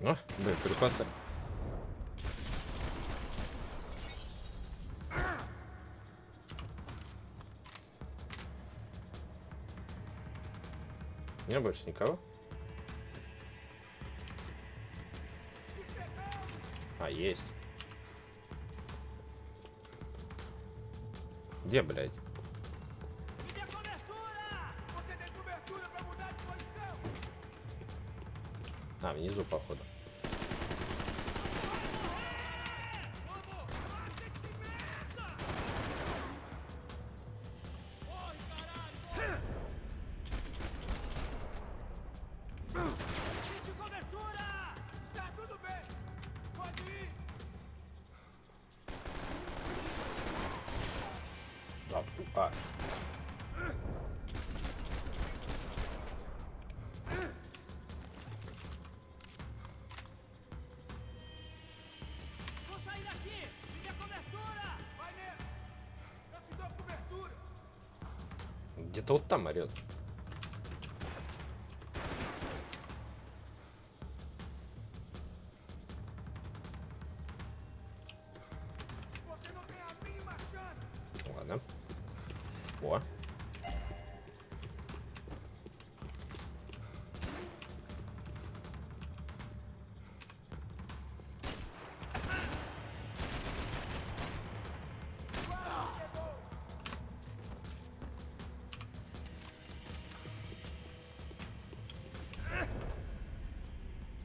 О, блин, перепасы. Нет больше никого. А, есть. Где, блядь? А, внизу, походу. А. Где-то вот там орет. Ладно. О.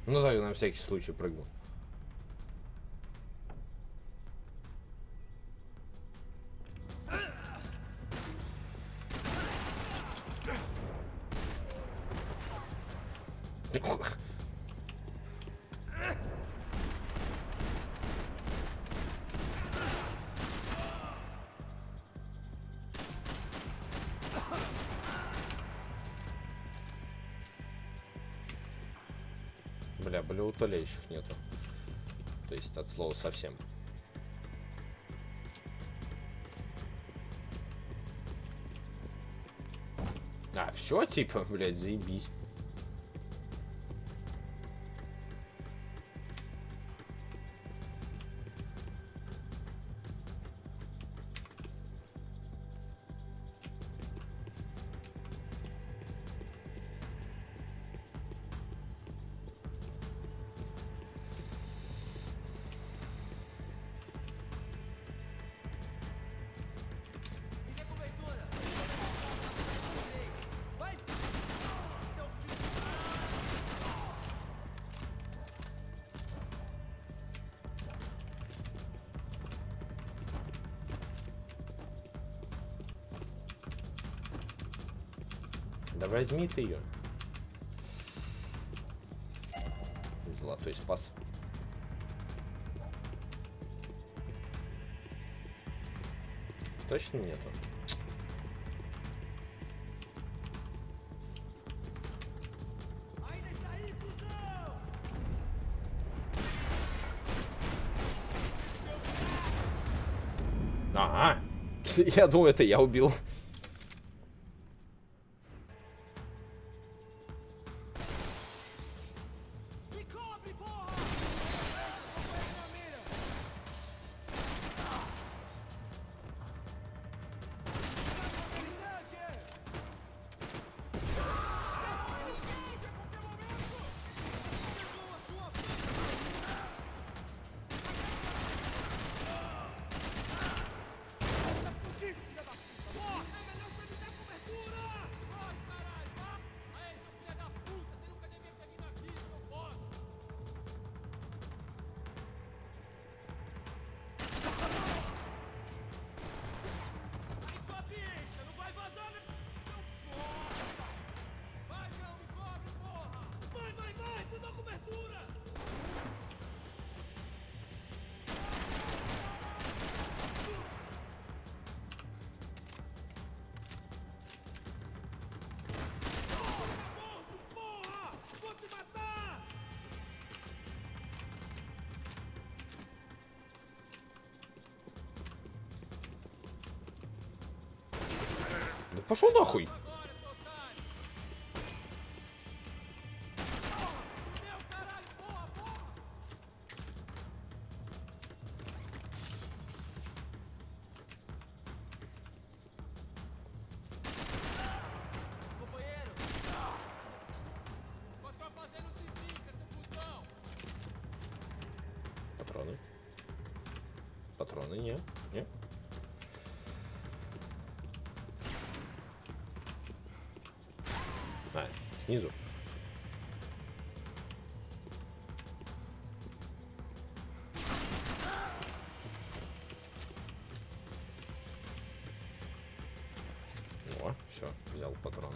Ну так, на всякий случай прыгну. Бля, болеутоляющих нету. То есть от слова совсем. А, все, типа, блядь, заебись. Да возьми ты ее. Золотой спас. Точно нету? Ага. Я думаю, это я убил. Пошел нахуй! Патроны. Патроны, нет, нет. А, снизу. О, все, взял патроны.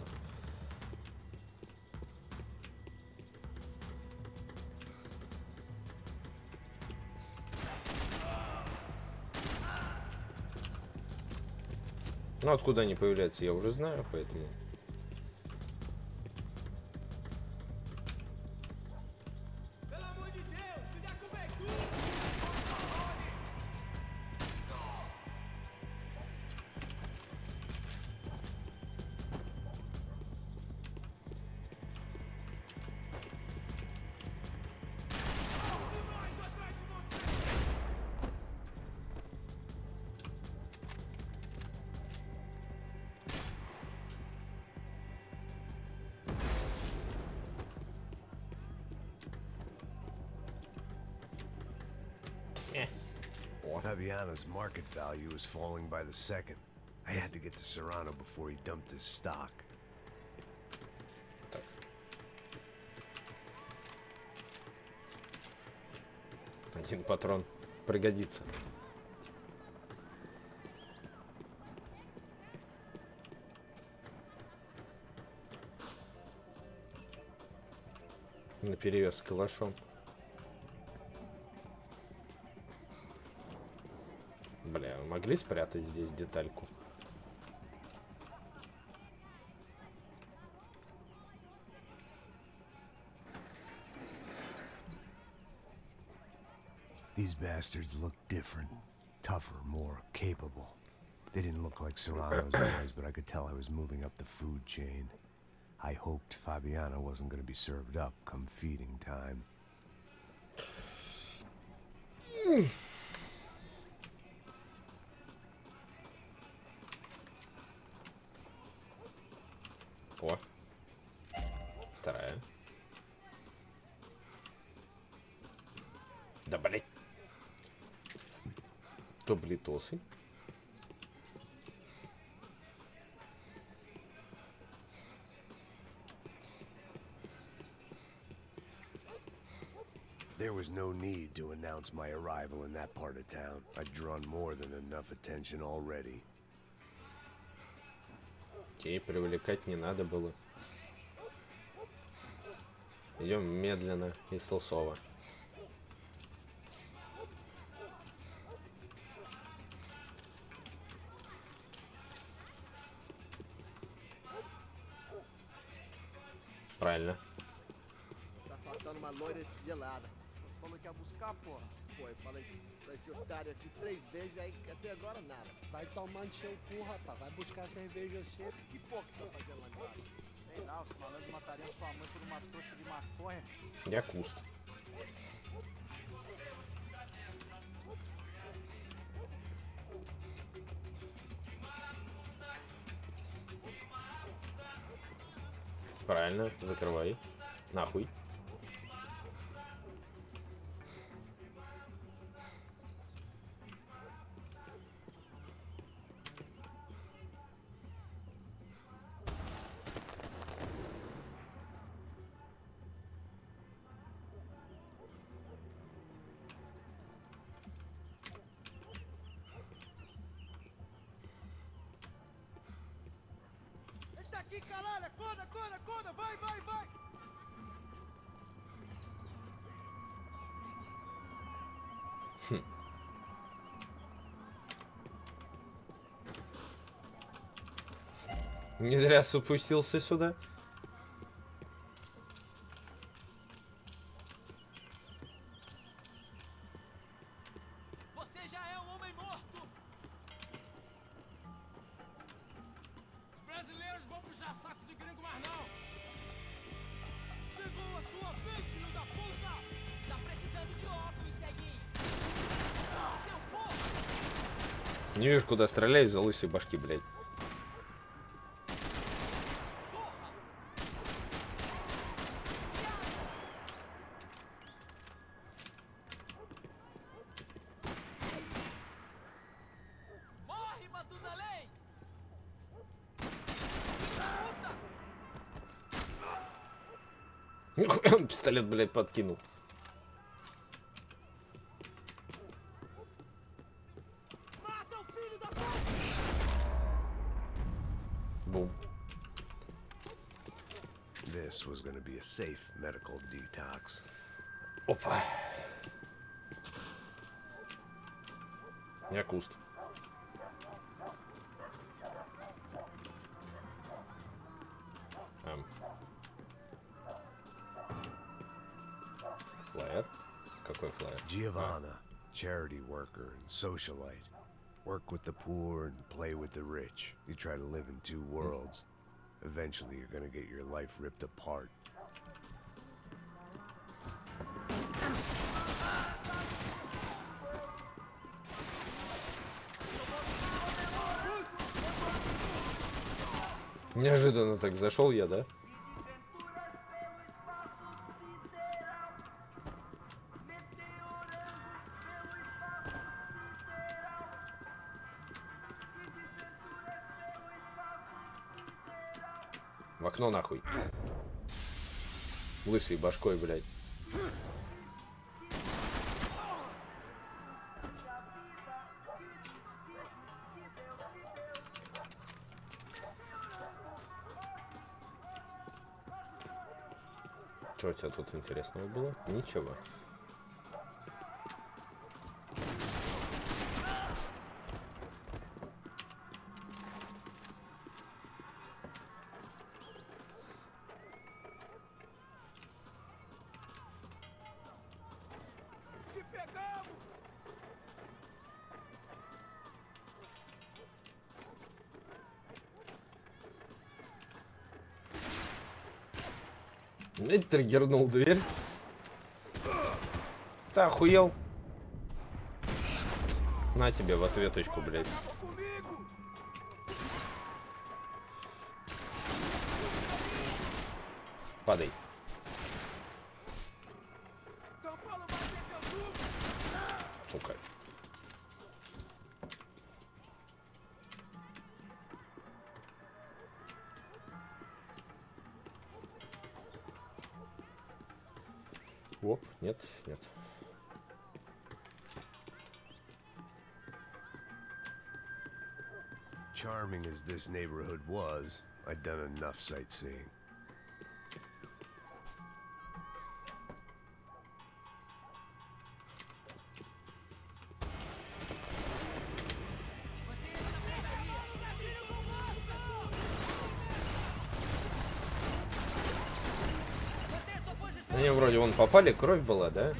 Ну, откуда они появляются, я уже знаю, поэтому... Fabiano's market value is falling by the second. I had to get to Serrano before he dumped his stock. Так. Один патрон пригодится. Наперевес с калашом. Бля, вы могли спрятать здесь детальку? These bastards look different. Tougher, more capable. They didn't look like Serrano's boys, but I could tell I was moving up the food chain. I hoped Fabiano wasn't going to be served up come feeding time. О, вторая. Да, блядь. Таблетосы. There was no need to announce my arrival in that part of town. I'd drawn more than enough attention already. Окей, привлекать не надо было. Идем медленно и столсово. Правильно. Tá faltando uma loira gelada. Você falou que ia buscar, porra. Pô, eu falei pra esse otário aqui 3 vezes, aí até agora nada. Vai tomando seu cu, rapaz. Vai buscar cerveja cedo. Que porra que tá fazendo lá embaixo? Sei lá, os malandros matariam sua mãe por uma trouxa de maconha. Я куст. Правильно, закрывай. Нахуй. Ele tá aqui, caralho! Acorda, acorda, acorda! Vai, vai, vai! Не зря спустился сюда. Você já é um homem morto! Os Не вижу, куда стреляю из-за лысой башки, блядь. Пистолет, блядь, подкинул. Бум. This was gonna be a safe medical detox. Опа. Я куст. Флаер? Какой флаер? Giovanna, charity worker and socialite. Work with the poor and play with the rich. You try to live in two worlds. Eventually, you're gonna get your life ripped apart. Неожиданно так зашел я, да? В окно нахуй. Лысой башкой, блядь. Что у тебя тут интересного было? Ничего. Триггернул дверь. Ты охуел? На тебе в ответочку, блядь. Падай. Сука. Оп, нет, нет. Charming as this neighborhood was, I'd done enough sightseeing. Они вроде вон попали, кровь была, да?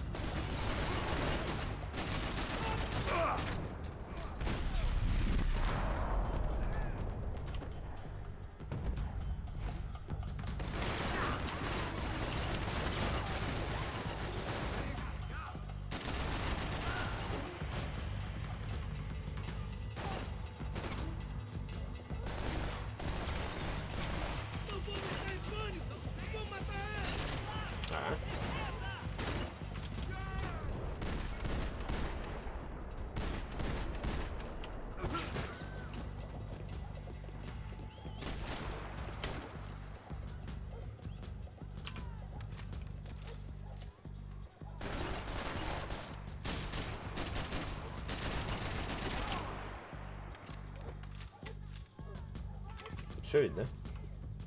Все ведь, да?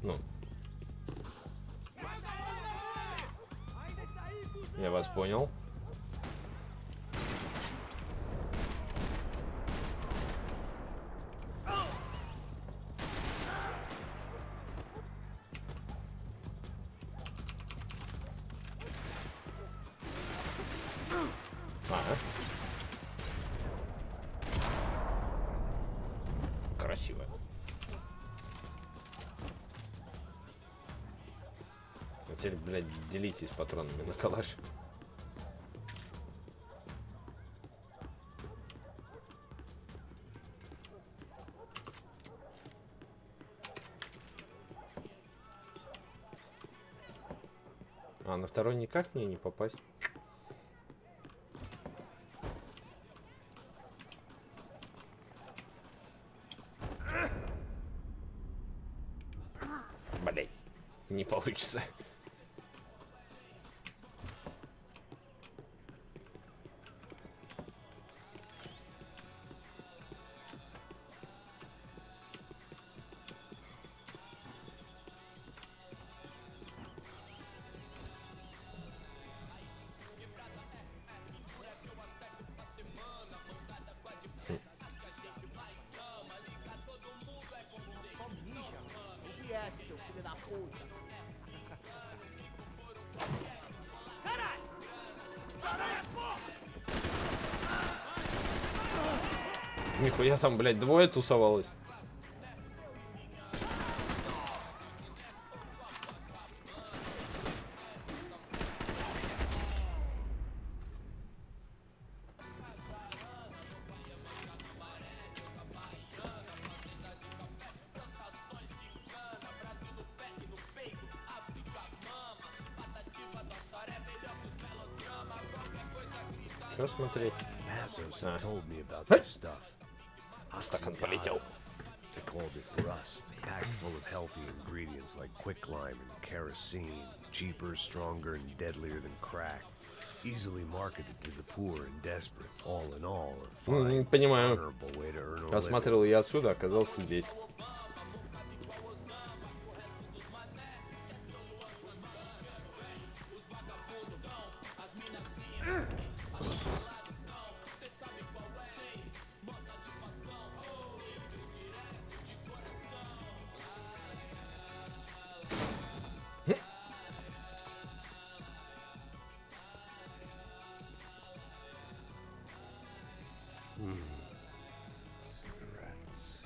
Ну. Я вас понял. Красиво. А теперь, блядь, делитесь патронами на калаш. А, на второй никак мне не попасть. Блять, не получится. Seu filho da puta. Нихуя там, блядь, двое тусовалось. Что смотреть? Told me about this stuff. Стакан полетел. They called it rust, packed full of healthy ingredients like quicklime and kerosene, cheaper, stronger, and deadlier than crack. Easily marketed to the poor and desperate. All in all, a fine, понимаю. honorable way to earn a living. Посмотрел я отсюда, оказался здесь. Cigarettes.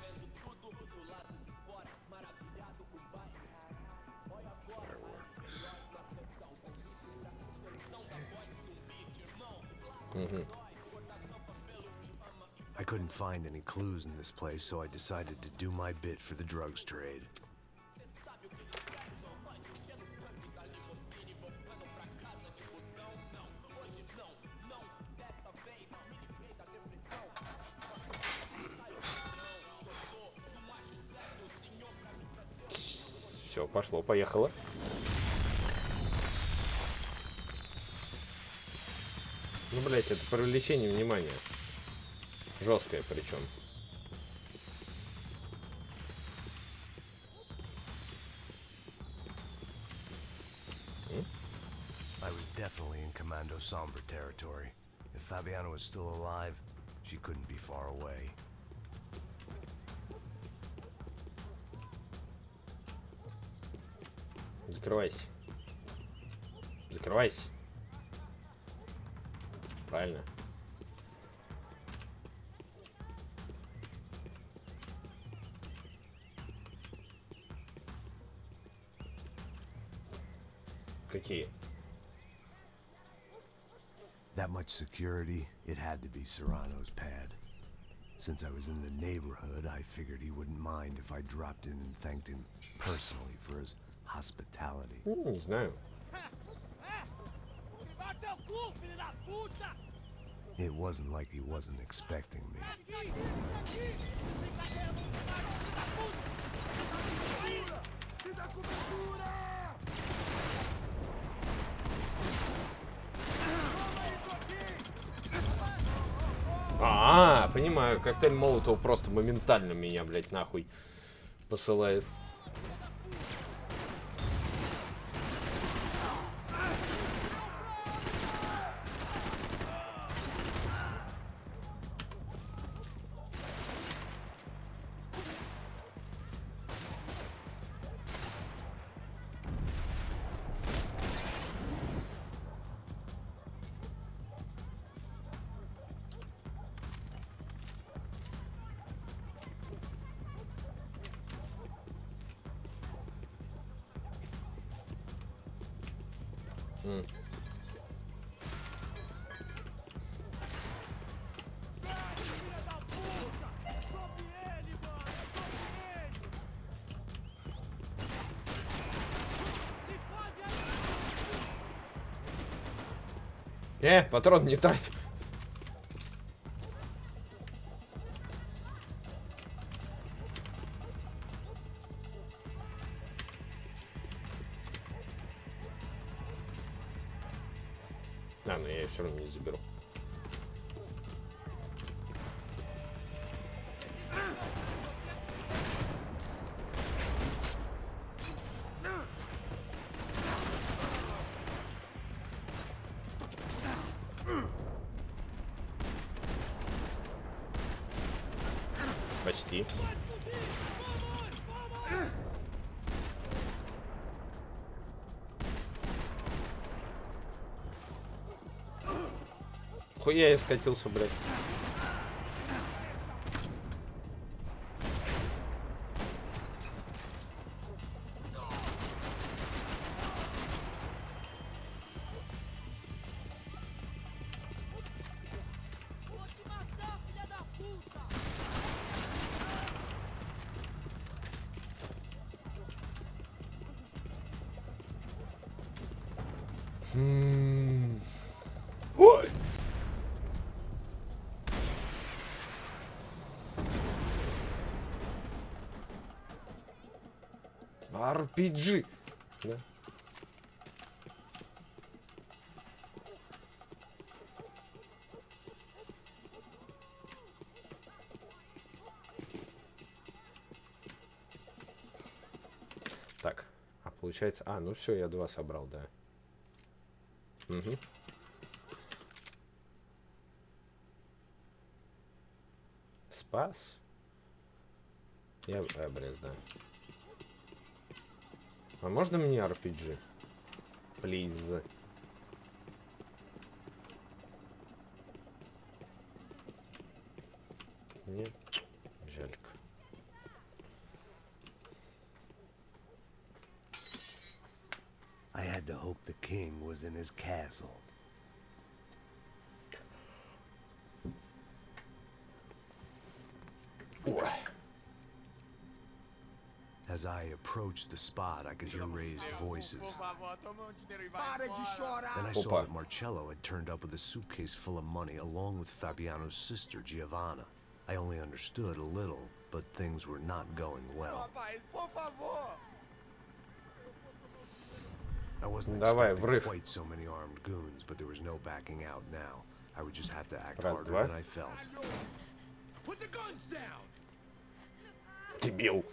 I couldn't find any clues in this place, so I decided to do my bit for the drugs trade. Все, пошло, поехало. Ну, блять, это привлечение внимания. Жесткое причем. I was definitely in Commando Sombre territory. If Fabiana was still alive, she couldn't be far away. Закрывайся. Закрывайся. Правильно. Какие? That much security, it had to be Serrano's pad. Since I was in the neighborhood, I figured he wouldn't mind if I dropped in and thanked him personally for his hospitality. Не знаю. It wasn't like he wasn't expecting me. Понимаю, коктейль Молотова просто моментально меня, блядь, нахуй посылает. Патрон не трать. Да, но я ее все равно не заберу. Почти. Хуя я скатился, блядь. Ой! RPG. Да. Так, а получается... А, ну все, я 2 собрал, да. Угу. Спас. Я обрез, да. А можно мне RPG? Please. Нет. Жалько. I had to hope the king was in his castle. As I approached the spot, I could hear raised voices. Then I saw that Marcello had turned up with a suitcase full of money, along with Fabiano's sister, Giovanna. I only understood a little, but things were not going well. I wasn't expecting quite so many armed goons, but there was no backing out now. I would just have to act harder than I felt. Put the guns down! Дебил.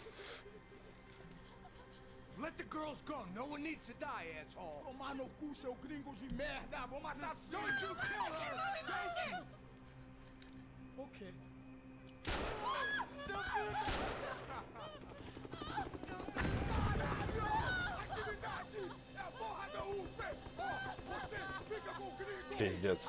Let the girls go. No one needs to die, asshole. Tomar no cu, seu gringo de merda. Vou matar sim. Don't you kill her! Don't you? Okay. Пиздец.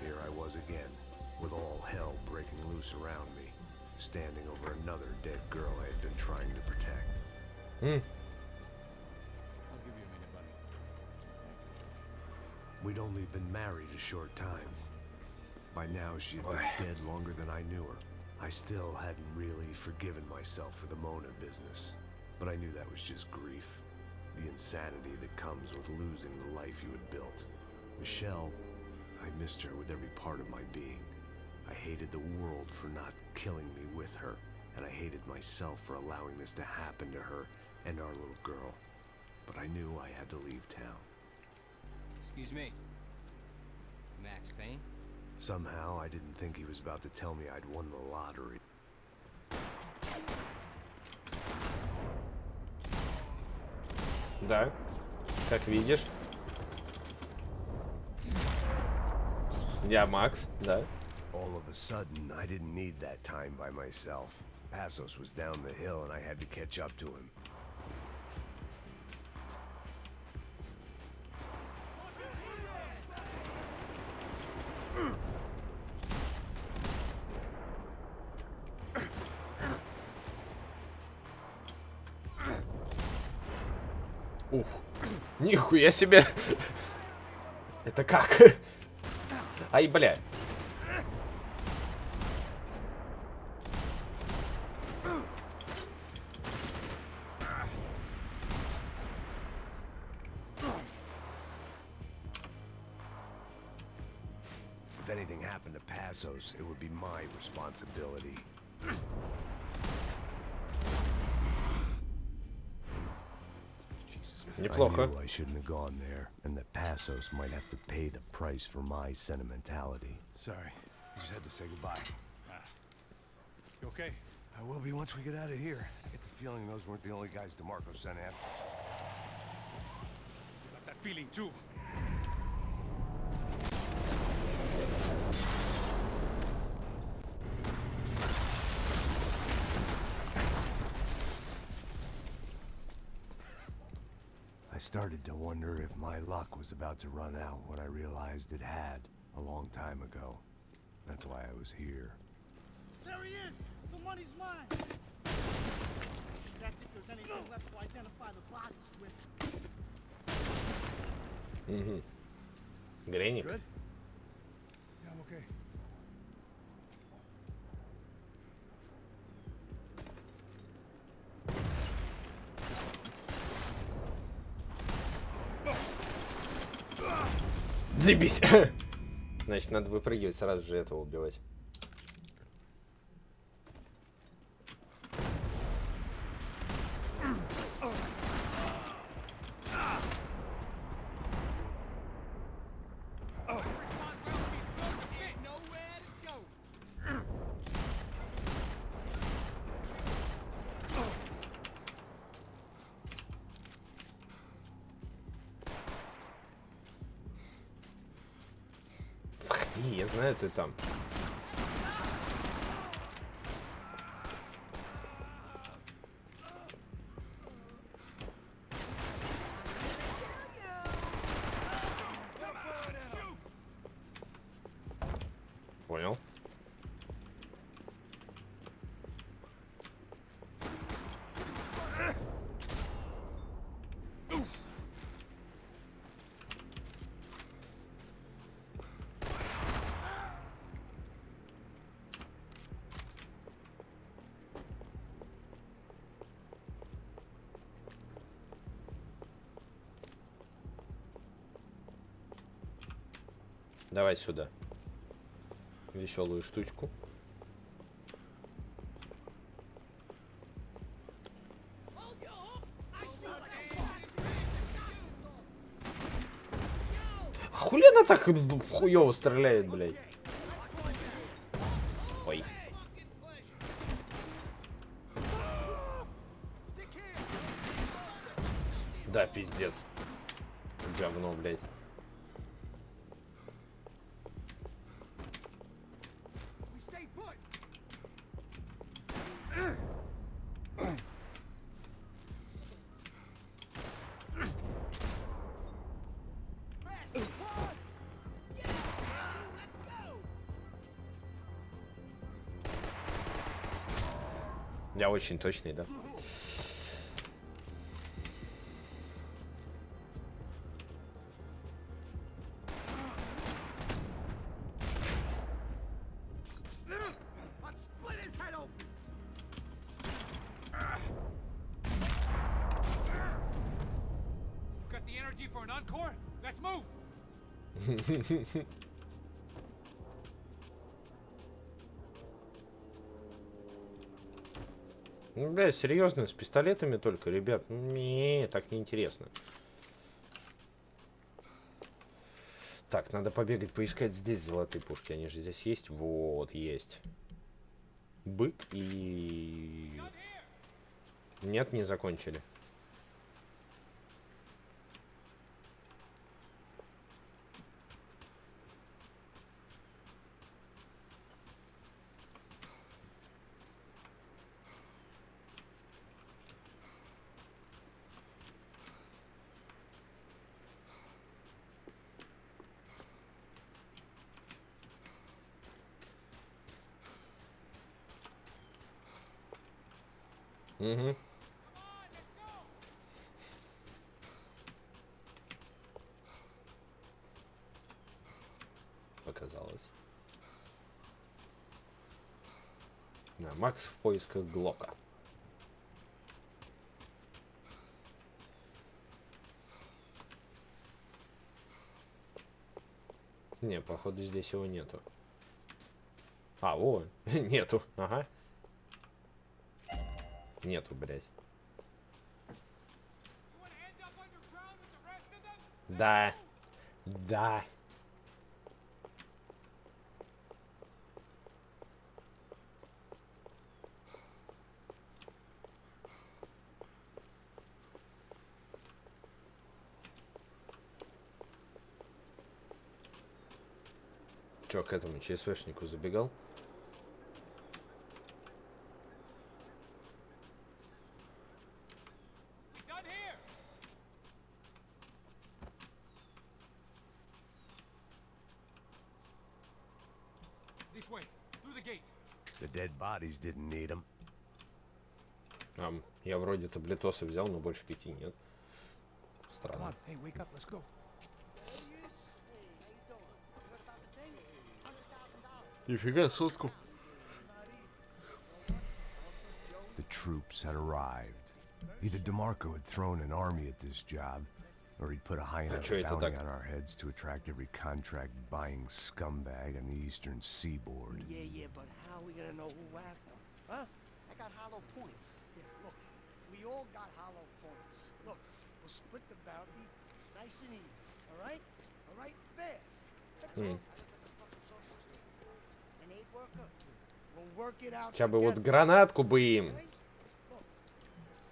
Here I was again, with all hell breaking loose around me, standing over another dead girl I had been trying to protect. I'll give you a minute, buddy. We'd only been married a short time. By now, she had been dead longer than I knew her. I still hadn't really forgiven myself for the Mona business, but I knew that was just grief. The insanity that comes with losing the life you had built. Michelle, I missed her with every part of my being. I hated the world for not killing me with her, and I hated myself for allowing this to happen to her and our little girl. But I knew I had to leave town. Excuse me. Max Payne? Somehow, I didn't think he was about to tell me I'd won the lottery. Да, как видишь. Я Макс, да. All of a sudden, I didn't need that time by myself. Passos was down the hill and I had to catch up to him. Ух, нихуя себе. Это как? Ай, бля. anything happened to Passos, it would be my responsibility. Неплохо. I knew I shouldn't have gone there, and that Passos might have to pay the price for my sentimentality. Sorry, I just had to say goodbye. You okay? I will be once we get out of here. I get the feeling those weren't the only guys DeMarco sent after us. You got that feeling too. I started to wonder if my luck was about to run out when I realized it had a long time ago. That's why I was here. There he is! The money's mine! That's if there's anything left to identify the bodies with. Греник. Good? Yeah, I'm okay. Запись. Значит, надо выпрыгивать, сразу же этого убивать. Я знаю, ты там. Понял. Давай сюда. Веселую штучку. А хули она так хуёво стреляет, блядь? Ой. Да, пиздец. Говно, блядь. Я очень точный, да? Ну, бля, серьезно, с пистолетами только, ребят. Не, так неинтересно. Так, надо побегать, поискать здесь золотые пушки. Они же здесь есть. Вот, есть. Бык и... Нет, не закончили. Угу. Показалось. Да, Макс в поисках Глока. Не, походу здесь его нету. А, о, нету, ага. Нету, блядь. Да. Да. Чё, к этому ЧСВшнику забегал? The dead bodies didn't need them. Я вроде таблетосы взял, но больше 5 нет. Странно. Hey, wake up, let's go. Нифига, сотку. The troops had arrived. Either DeMarco had thrown an army at this job, or he'd put a high enough bounty on our heads to attract every contract-buying scumbag on the eastern seaboard. Yeah, but how are we gonna know who whacked them? Huh? I got hollow points. Yeah, look, we all got hollow points. Look, we'll split the bounty nice and even. All right? All right? Fair. That's all. An aid worker. We'll work it out. Хотя бы вот гранатку бы им.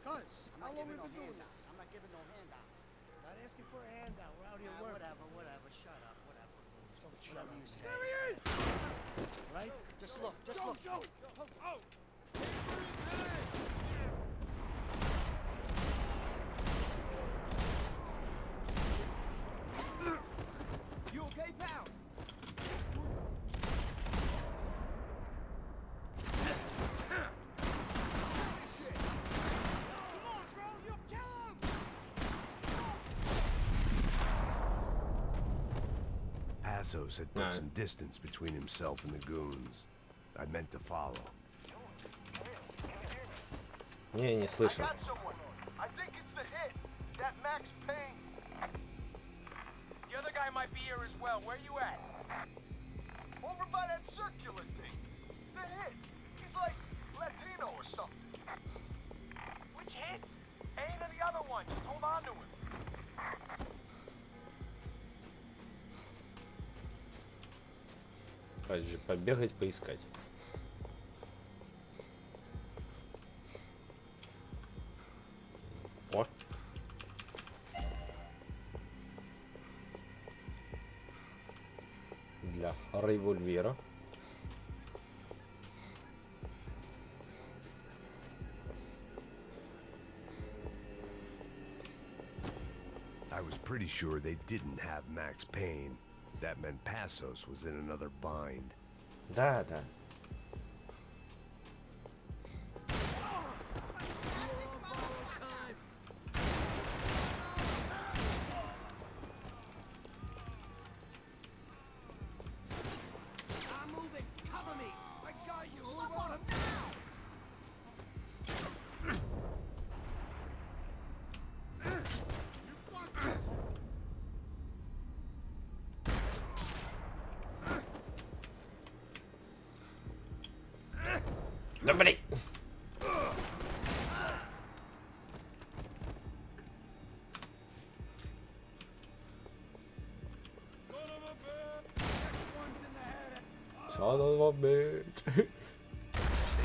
Cuz, how long we been doing this? I'm not giving no handouts. Not asking for a handout. We're out here working. Whatever. Shut up. Whatever. Whatever you say. There he is! Right? Just look. Joe. Oh! You okay, pal? Passos had put some distance between himself and the goons. I meant to follow. Не слышал. I think it's the hit. That Max Payne. The other guy might be here as well. Where you at? Over by that circular thing. The hit. He's like Latino or something. Which hit? Ain't of the other one. Just hold on to him. Побегать, поискать. О. Для револьвера. I was pretty sure they didn't have Max Payne. That meant Passos was in another bind. Да. Да блин. Son of a bitch. They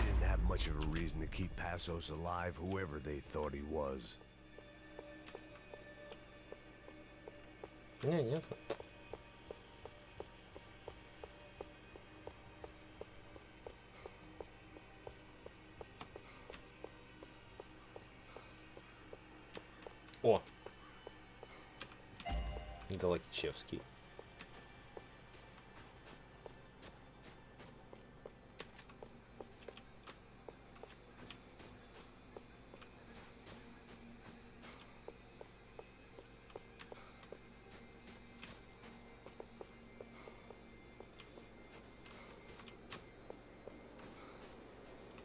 didn't have much of a reason to keep Passos alive, whoever they thought he was. Нет. О! Галактический.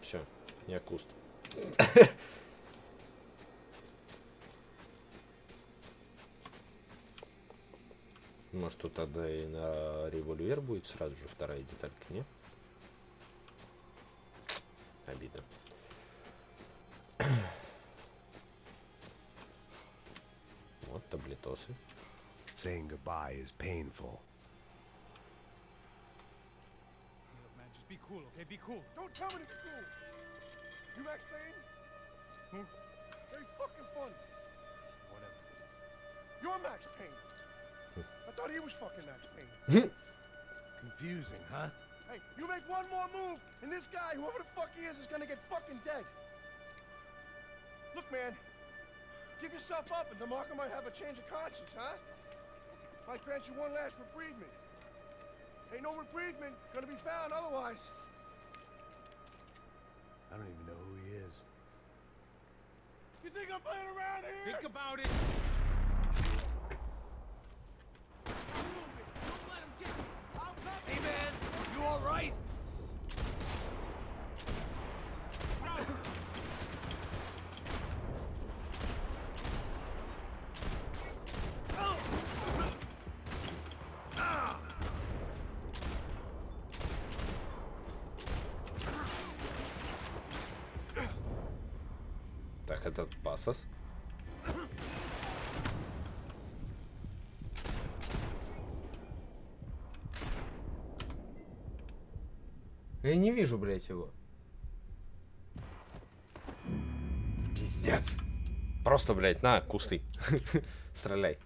Все, я куст. Может, тут тогда и на револьвер будет сразу же вторая деталька, не? Обидно. Вот таблетосы. Saying goodbye is painful. Look, man, just be cool, okay? Be cool. Don't tell me to be cool. You Max Payne? Who? Very fucking funny. Whatever. You're Max Payne. I thought he was fucking Max Payne. Confusing, huh? Hey, you make one more move, and this guy, whoever the fuck he is gonna get fucking dead. Look, man, give yourself up, and DeMarco might have a change of conscience, huh? Might grant you one last reprievement. Ain't no reprievement gonna be found otherwise. I don't even know who he is. You think I'm playing around here? Think about it. Hey, man, you all right? Так, этот пасос. Я не вижу, блядь, его. Пиздец. Просто, блядь, на, кусты. Стреляй.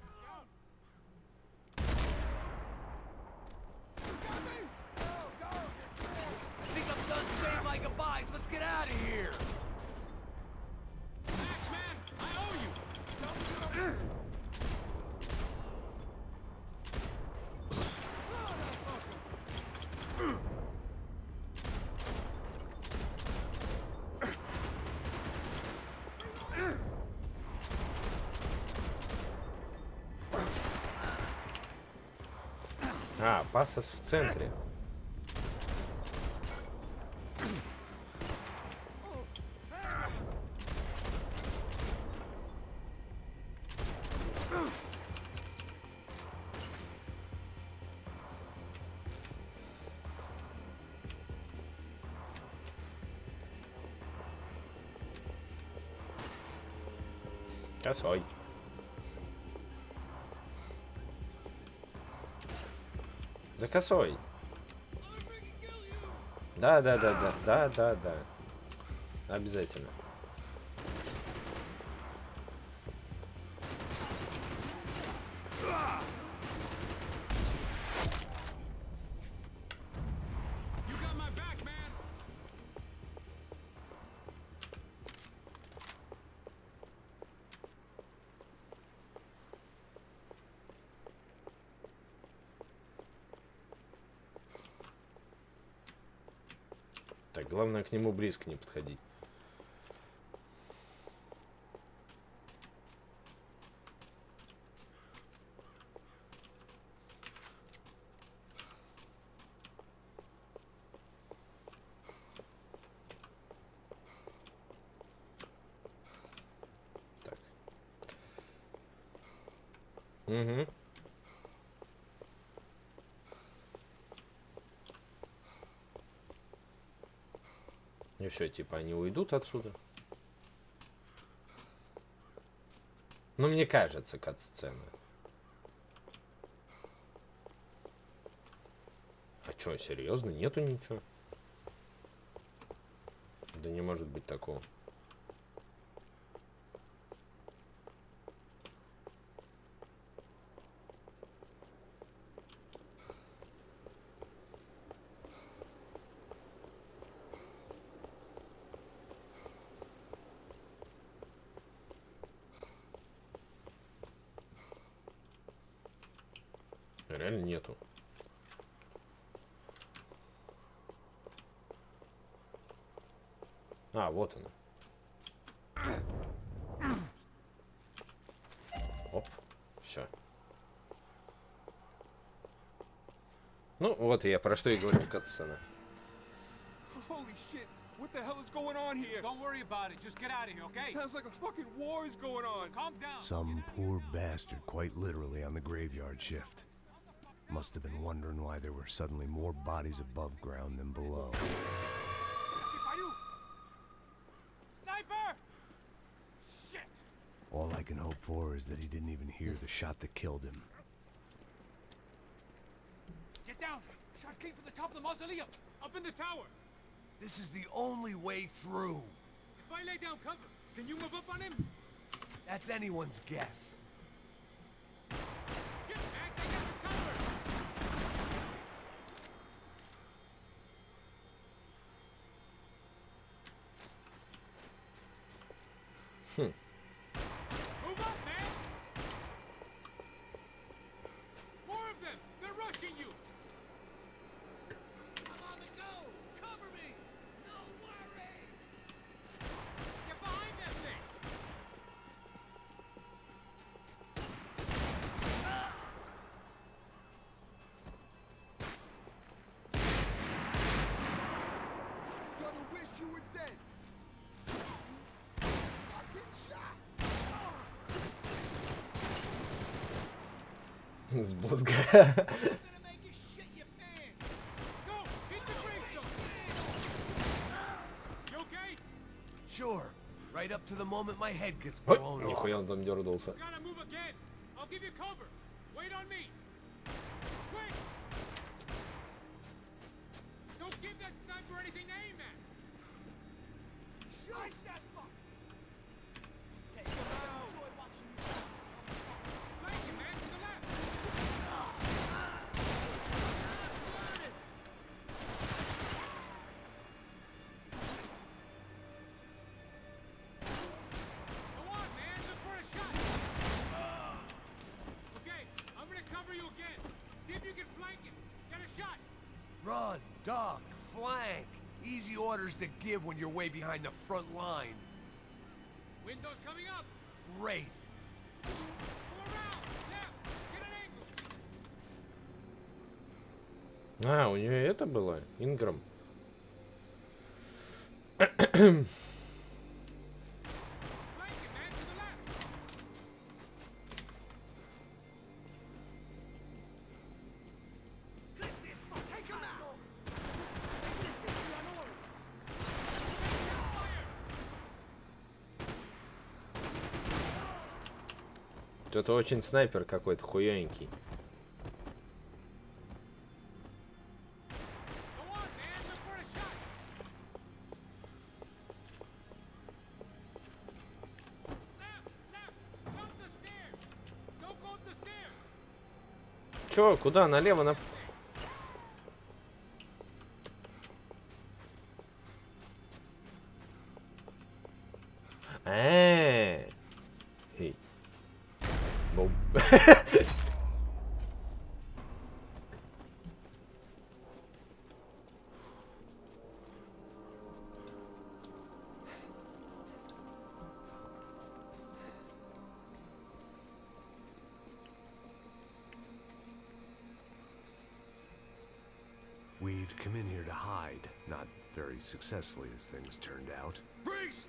А, пасос в центре. Косой. Да косой. Да. Обязательно. Так, главное к нему близко не подходить. Так. Угу. И все, типа, они уйдут отсюда. Ну, мне кажется, кат-сцена. А чё, серьезно? Нету ничего? Да не может быть такого. Реально нету. А, вот она. Оп, все. Ну, вот я про что и говорил, катсцена. Holy shit! What the hell is going on here? Don't worry about it. Just get out of here, okay? Sounds like a fucking war is going on. Calm down. Some poor bastard quite literally on the graveyard shift. Must have been wondering why there were suddenly more bodies above ground than below. Sniper! Shit! All I can hope for is that he didn't even hear the shot that killed him. Get down! Shot came from the top of the mausoleum! Up in the tower! This is the only way through. If I lay down cover, can you move up on him? That's anyone's guess. Shit, Max, I got the cover! Move up, man! More of them! They're rushing you! I'm on the go! Cover me! No worries! Get behind that thing! Gonna wish you were dead. Fucking shot. С мозга. Gonna make you shit your pants! Go! Hit the gravestone! You okay? Sure. Right up to the moment my head gets Ой, blown off. нихуя он там дернулся. Gotta move again! I'll give you cover! Wait on me! Quick! Don't give that sniper anything to aim at! Slice that fuck! Take him out! Enjoy watching you die! Laiky, man, to the left! Go on, man! Look for a shot! Okay, I'm gonna cover you again. See if you can flank it. Get a shot! Run, duck, flank. Easy orders to give when you're way behind the front line. Windows coming up! Great. Go around! Left! Get an angle! А, у нее это было? Инграм. Flank it, man, to the left! Click this fuck! Take him out! Take this into an order! Fire! Это очень снайпер какой-то хуёнький. Go on, man! Look for a shot! Left! Left! Up the stairs! Don't go up the stairs! Чё, куда? Налево, на... Эй. Бум. We'd come in here to hide, not very successfully as things turned out. Freeze!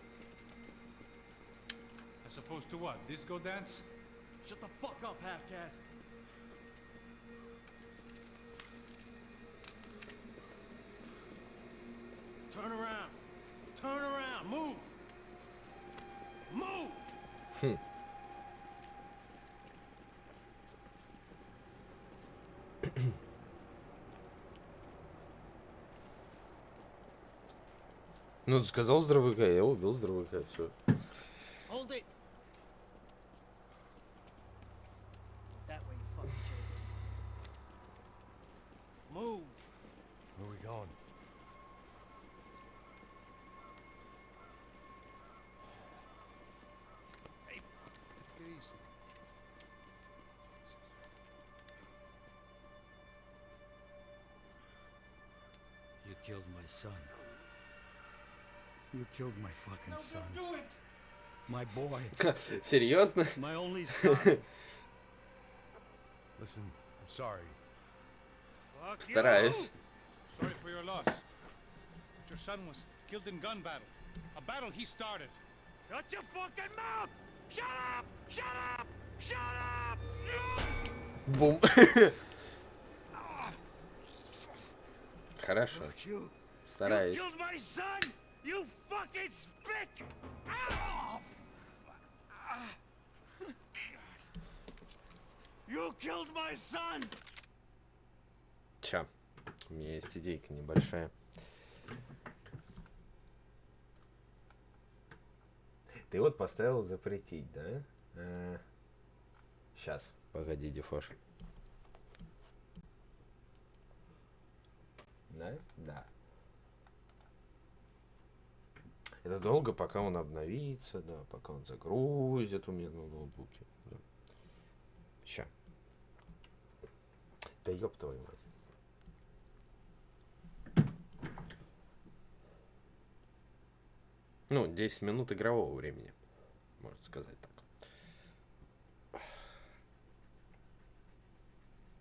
As opposed to what? Disco dance? Shut the fuck up, half-caste. Turn around. Turn around. Move. Move. Ну, ты сказал здоровяка, я убил здоровяка, все. Hold it. That way, you fucking jokers. Move. Where are we going? Hey, easy. You killed my son. You killed my fucking son. Don't do it! My boy. Серьезно? My only son. Listen, I'm sorry. Fuck Стараюсь. you! Sorry for your loss. But your son was killed in gun battle. A battle he started. Shut your fucking mouth! Shut up! Shut up! Shut up! Бум. Хорошо. You Стараюсь. killed my son! You fucking spick! Ow! You killed my son! Ча. У меня есть идейка небольшая. Ты вот поставил запретить, да? Сейчас, погоди, Дефош. Да? Да. Это долго, пока он обновится, да, пока он загрузит у меня на ноутбуке. Да. Ща. Да ёб твою мать. Ну, 10 минут игрового времени, можно сказать так.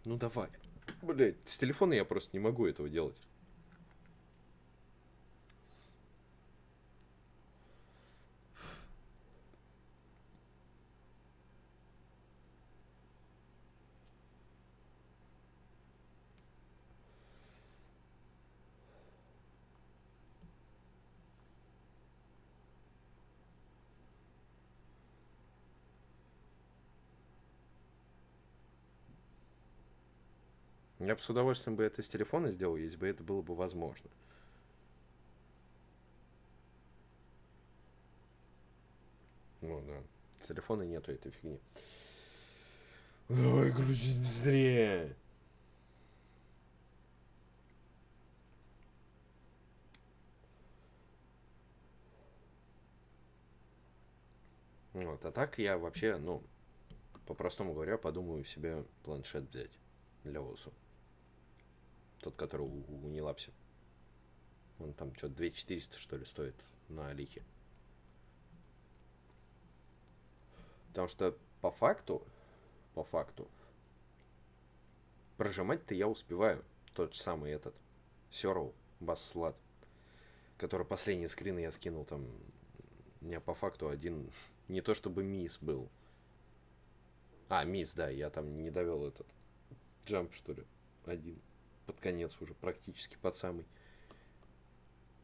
Ну давай. Блять, с телефона я просто не могу этого делать. Я бы с удовольствием бы это с телефона сделал, если бы это было бы возможно. Ну да, с телефона нету этой фигни. Давай грузить быстрее. Вот, а так я вообще, ну, по-простому говоря, подумаю себе планшет взять для ОСУ. Тот, который у Нелапси. Он там что-то 2400, что ли, стоит на Алихе. Потому что по факту, прожимать-то я успеваю. Тот же самый этот Серл Басслад, который последние скрины я скинул, там у меня по факту один, не то чтобы мисс был. Мисс, да, я там не довел этот джамп, что ли, один. Под конец уже, практически под самый.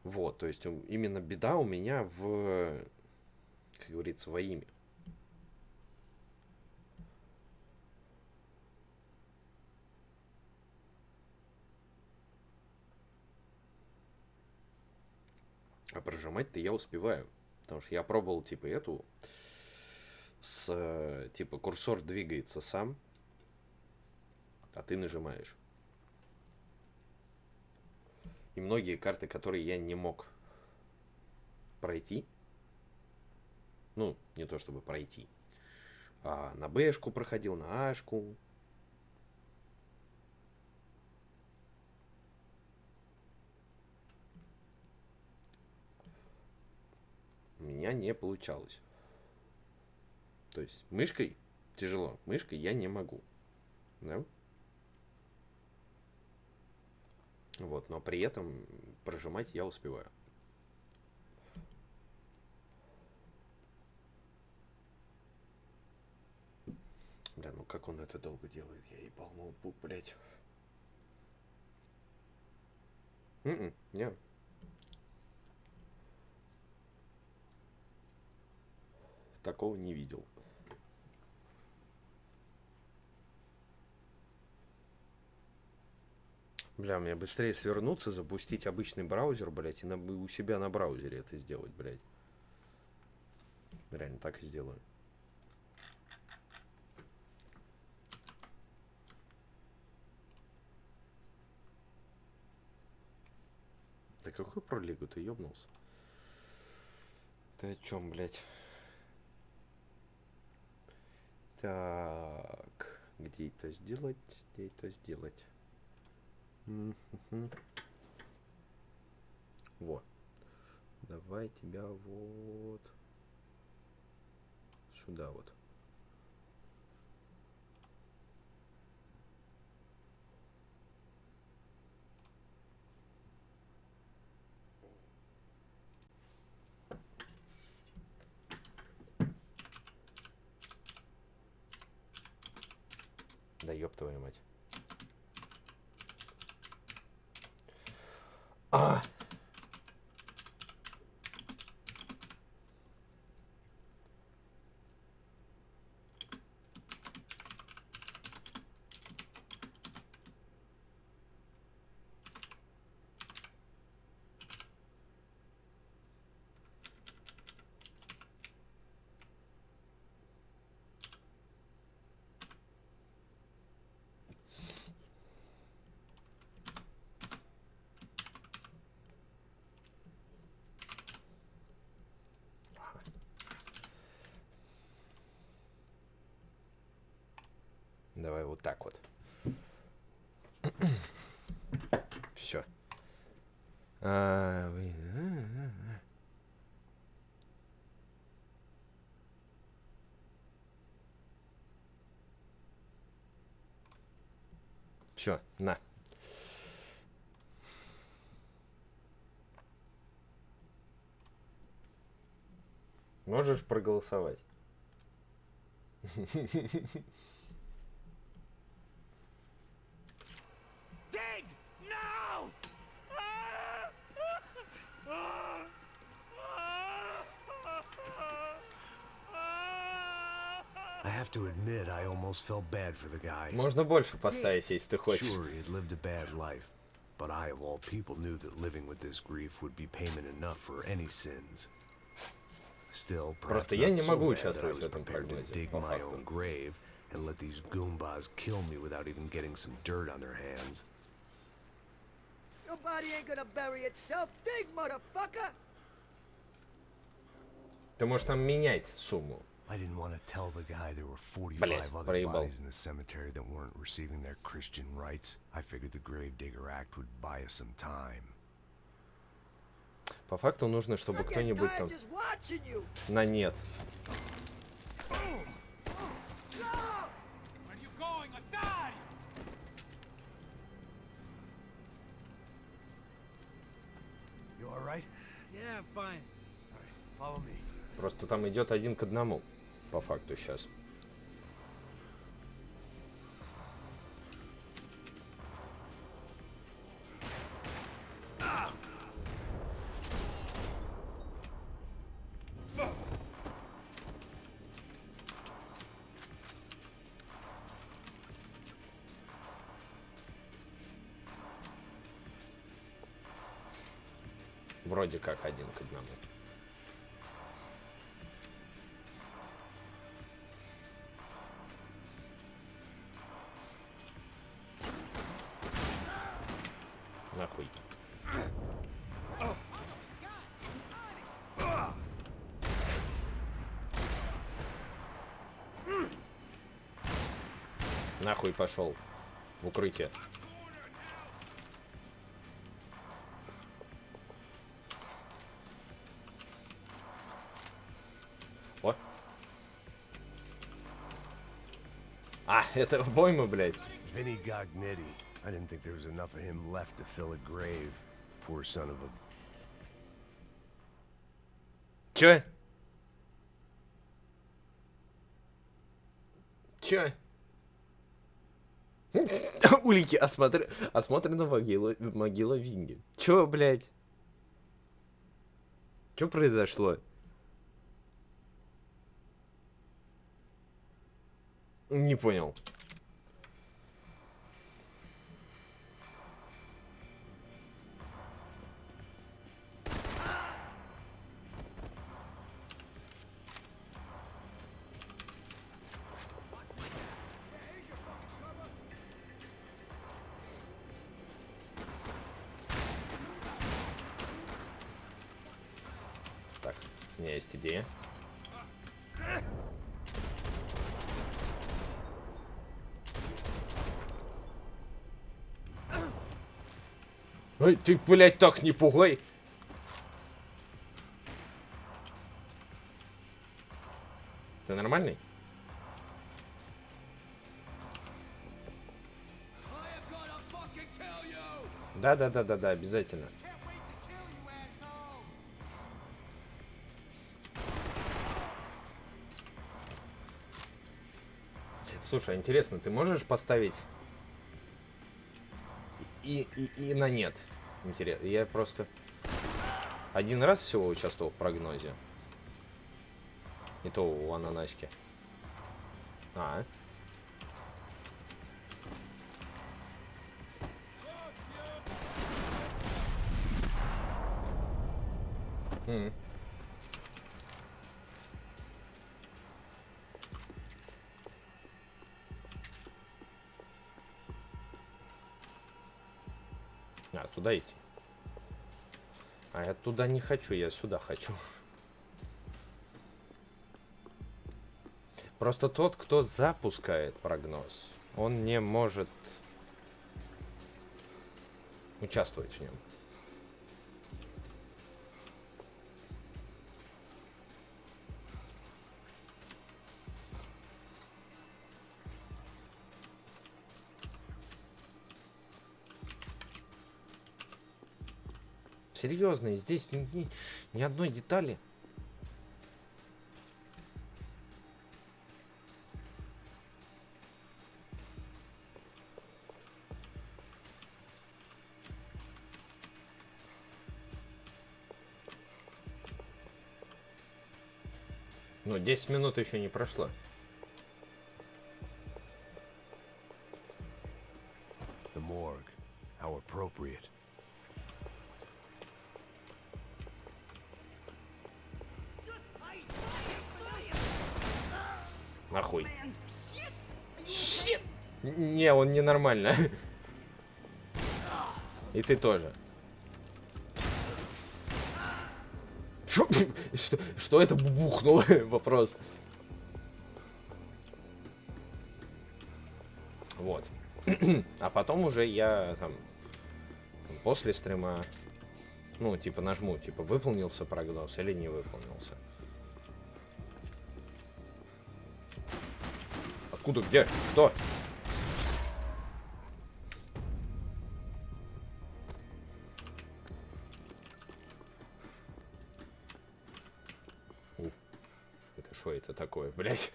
Вот, то есть именно беда у меня в, как говорится, во имя. А прожимать-то я успеваю. Потому что я пробовал, типа, эту типа, курсор двигается сам, а ты нажимаешь. И многие карты, которые я не мог пройти, ну, не то чтобы пройти, а на Бшку проходил, на Ашку. У меня не получалось. То есть мышкой тяжело, мышкой я не могу. Да? Вот, но при этом прожимать я успеваю. Бля, ну как он это долго делает? Я ебал ноутбук, блядь. Не. Такого не видел. Бля, мне быстрее свернуться, запустить обычный браузер, блядь, и у себя на браузере это сделать, блядь. Реально так и сделаю. Да какой про лигу ты ёбнулся? Ты о чем, блядь? Так, где это сделать? Где это сделать? Вот. Давай тебя вот сюда вот. Да ёб твою мать. А! Давай вот так вот. Все. Все, на. Можешь проголосовать. Dig! No! I have to admit, I almost felt bad for the guy. Можно больше поставить, если ты хочешь. Sure, he had lived a bad life, but I, of all people, knew that living with this grief would be payment enough for any sins. Still, perhaps Просто я not не so могу bad that I участвовать в was этом prepared to прогнозе, dig по my факту. own grave and let these goombas kill me without even getting some dirt on their hands. Your body ain't gonna bury itself. Dig, motherfucker! Ты можешь там менять сумму. I didn't want to tell the guy there were 45 Блять, other проебал. bodies in the cemetery that weren't receiving their Christian rights. I figured the Gravedigger Act would buy us some time. По факту нужно, чтобы кто-нибудь там на нет. You all right? Yeah, I'm fine. All right, follow me. Просто там идет 1 к 1, по факту сейчас. Вроде как 1 к 1. Нахуй. Нахуй пошел в укрытие. О. А, это обойма, блядь. Vinny Gognetti. I didn't think there was enough of him left to fill a grave. Poor son of a... Чё? Чё? Улики осмотрена могила Винги. Чё, блядь? Чё произошло? Не понял. Так, у меня есть идея. Ой, ты, блядь, так не пугай. Ты нормальный? Да, обязательно. Слушай, интересно, ты можешь поставить и на нет? Интересно. Я просто один раз всего участвовал в прогнозе. И то у Ананаськи. Туда идти. А я туда не хочу, я сюда хочу. Просто тот, кто запускает прогноз, он не может участвовать в нем. Серьезно, здесь ни одной детали. Ну, 10 минут еще не прошло. The morgue. How appropriate. Нахуй. Щит. Не, он ненормально. И ты тоже. Что это бухнуло? Вопрос. Вот. А потом уже я там после стрима, ну, типа нажму, типа выполнился прогноз или не выполнился. Откуда? Где? Кто? Это что это такое, блять?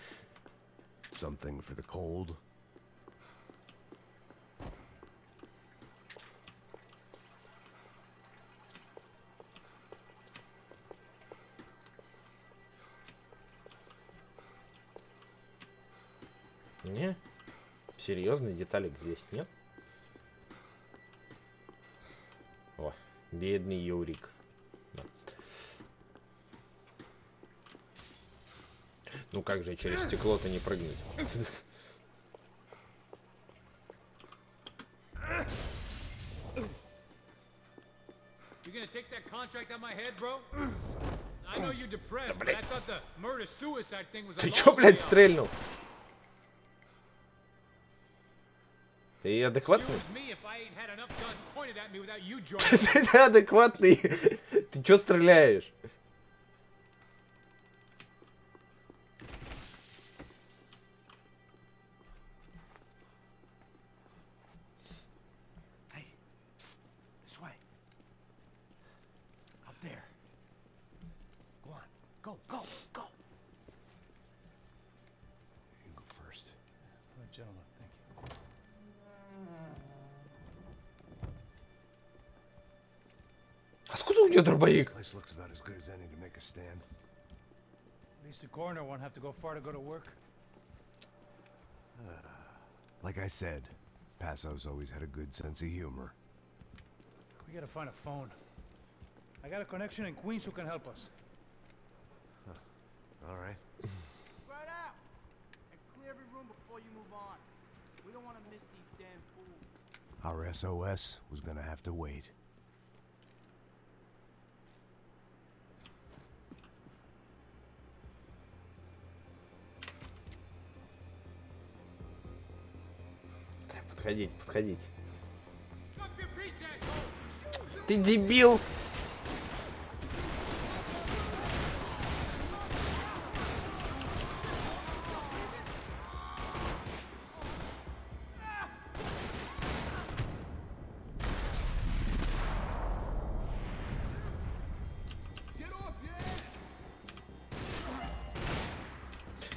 Something for the cold. Не, серьезных деталек здесь нет. О, бедный Юрик. Да. Ну как же через стекло-то не прыгнуть? Ты чё, блядь, стрельнул? Ты адекватный? Ты адекватный? Ты чё стреляешь? Откуда у него дробовик? Like I said, Passo's always had a good sense of humor. We gotta find a phone. I got a connection in Queens who can help us. All right. Spread out and clear every room before you move on. We don't want to miss these damn fools. Our SOS was gonna have to wait. Подходить, подходить. Ты дебил!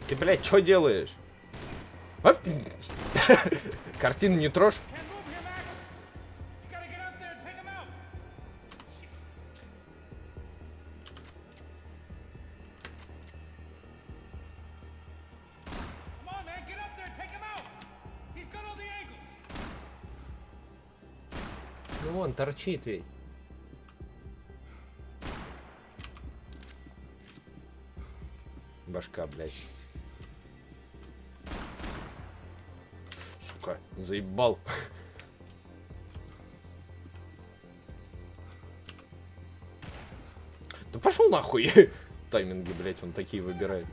Ты, блядь, что делаешь? А? Картину не трожь. Ну вон, торчит ведь. Башка, блядь. Сука, заебал. Да пошел нахуй. Тайминги, блядь, он такие выбирает.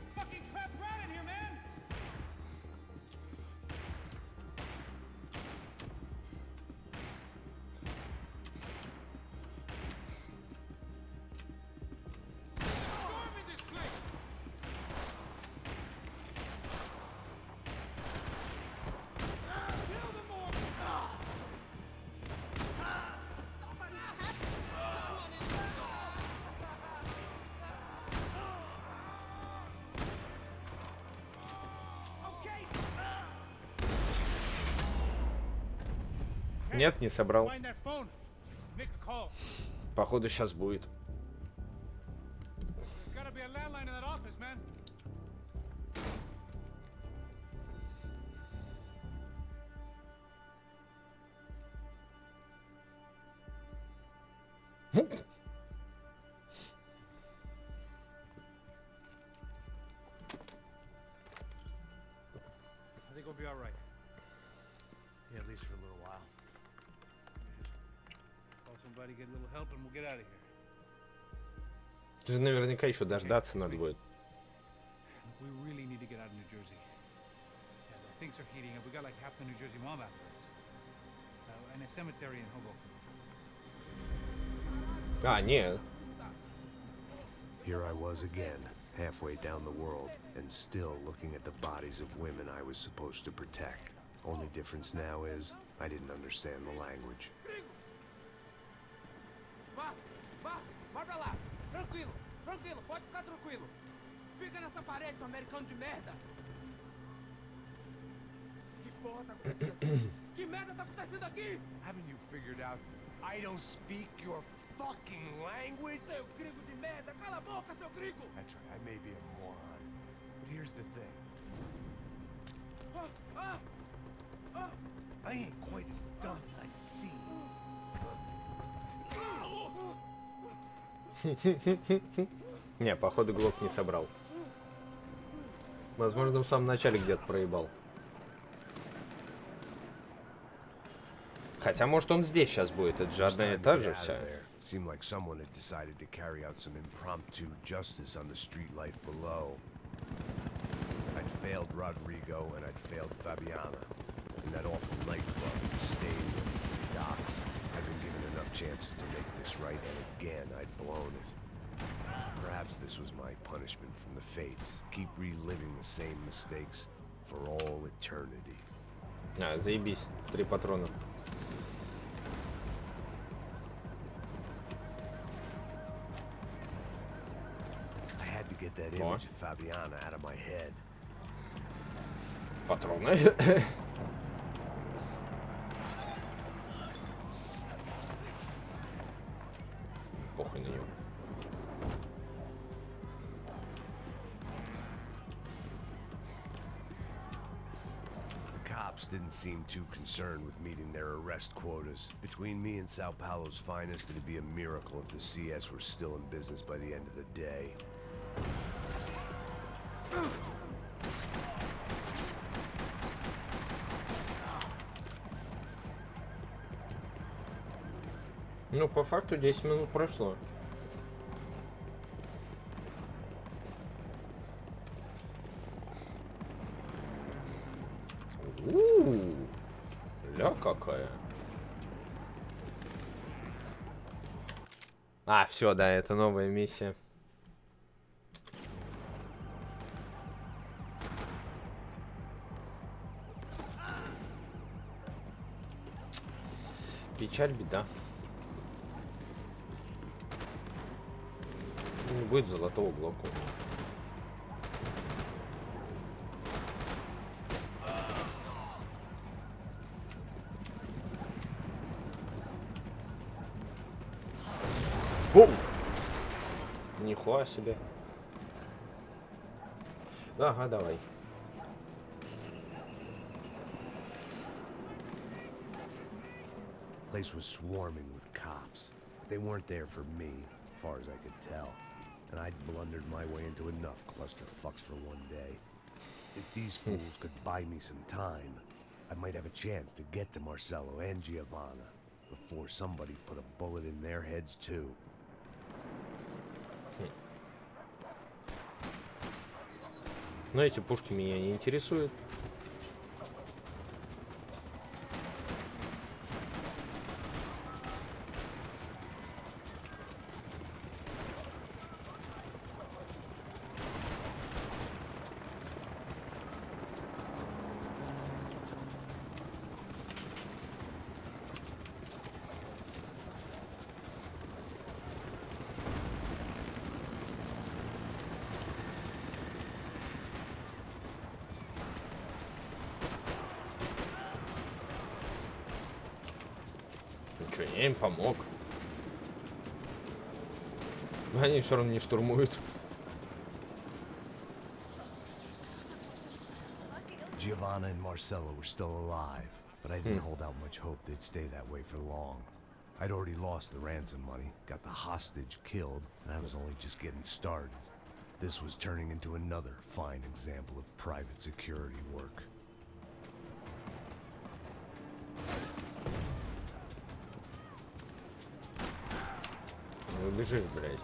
Нет, не собрал. Походу сейчас будет. I think we'll be all right. Yeah, at least for a little while. Call somebody, get a little help, and we'll get out of here. Ты же наверняка еще дождаться надо будет. We really need to get out of New Jersey. Yeah, things are heating up. We got like half the New Jersey mob after us. And a cemetery in Hoboken. А, нет. Here I was again, halfway down the world, and still looking at the bodies of women I was supposed to protect. Only difference now is, I didn't understand the language. Vai pra lá! Tranquilo, tranquilo, pode ficar tranquilo! Fica nessa parede, seu americano de merda! Que porra tá acontecendo aqui? Que merda tá acontecendo aqui? Haven't you figured out I don't speak your fucking language? Seu gringo de merda! Cala a boca, seu gringo! That's right, I may be a moron, but here's the thing. I ain't quite as dumb as I seem. Не, походу глок не собрал. Возможно, в самом начале где-то проебал. Хотя, может, он здесь сейчас будет. Это же одна и та же вся. Seemed like someone had decided to carry out some impromptu justice on the street life below. I'd failed Rodrigo and I'd failed Fabiana. In that awful nightclub, the stadium, the docks. I'd been given enough chances to make this right, and again, I'd blown it. Perhaps this was my punishment from the fates. Keep reliving the same mistakes for all eternity. А, заебись. 3 патрона. I had to get that image of Fabiana out of my head. Патроны. Похуй на него. The cops didn't seem too concerned with meeting their arrest quotas. Between me and Sao Paulo's finest, it'd be a miracle if the CS were still in business by the end of the day. Ну, по факту 10 минут прошло. Ля какая. А, все, да, это новая миссия. Печаль, беда. Не будет золотого глока. Бум! Нихуя себе. Ага, давай. Place was swarming with cops. But they weren't there for me, as far as I could tell. And I'd blundered my way into enough clusterfucks for one day. If these fools could buy me some time, I might have a chance to get to Marcello and Giovanna before somebody put a bullet in their heads too. Но эти пушки меня не интересуют. Я им помог. Но они все равно не штурмуют. Giovanna and Marcello were still alive, but I didn't hold out much hope they'd stay that way for long. I'd already lost the ransom money, got the hostage killed, and I was only just getting started. This was turning into another fine example of private security work. Убежишь, блядь.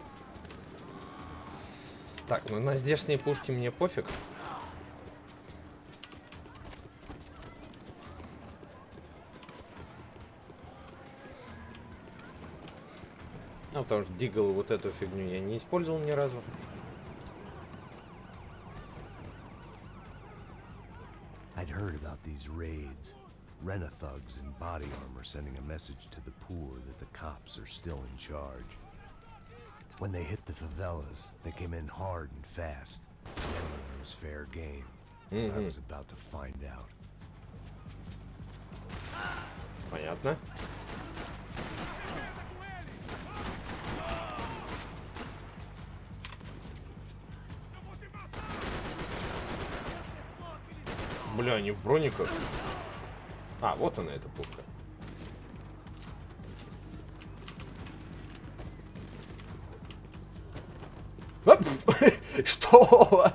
Так, ну на здешние пушки мне пофиг. Ну, потому что дигл вот эту фигню я не использовал ни разу. I'd heard about these raids. Rena-thugs in body armor sending a message to the poor that the cops are still in charge. When they hit the favelas, they came in hard and fast. Anyone was fair game, as I was about to find out. Понятно. Бля, они в брониках. А, вот она, эта пушка. Что?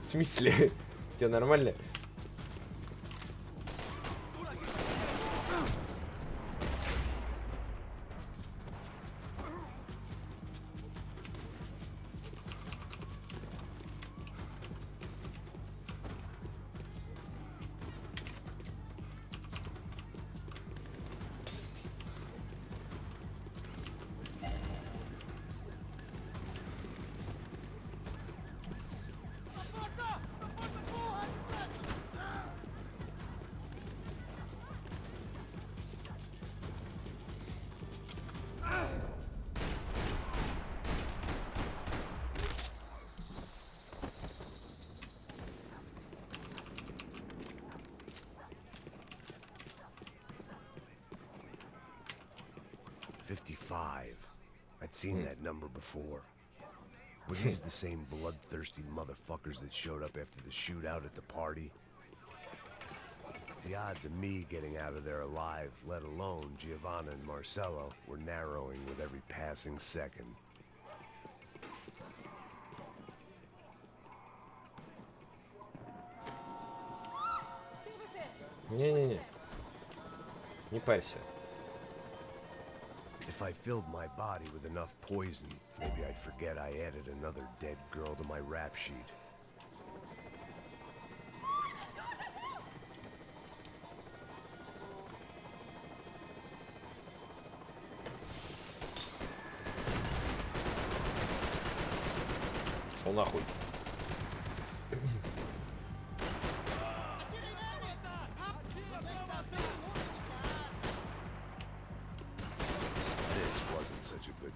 В смысле? Тебе нормально? I'd seen that number before. Were these the same bloodthirsty motherfuckers that showed up after the shootout at the party? The odds of me getting out of there alive, let alone Giovanna and Marcello, were narrowing with every passing second. Не-не-не. Не парься. If I filled my body with enough poison, maybe I'd forget I added another dead girl to my rap sheet. Шел нахуй.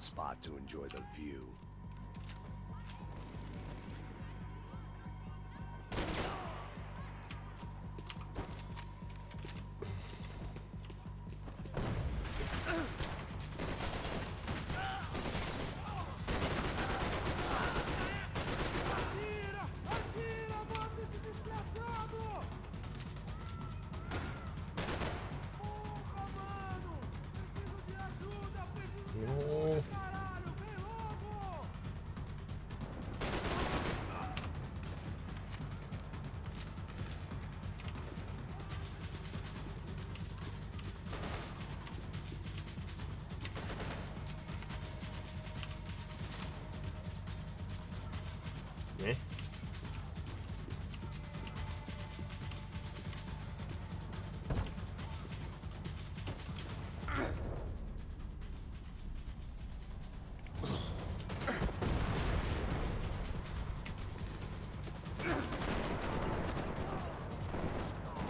Spot to enjoy the view. Не?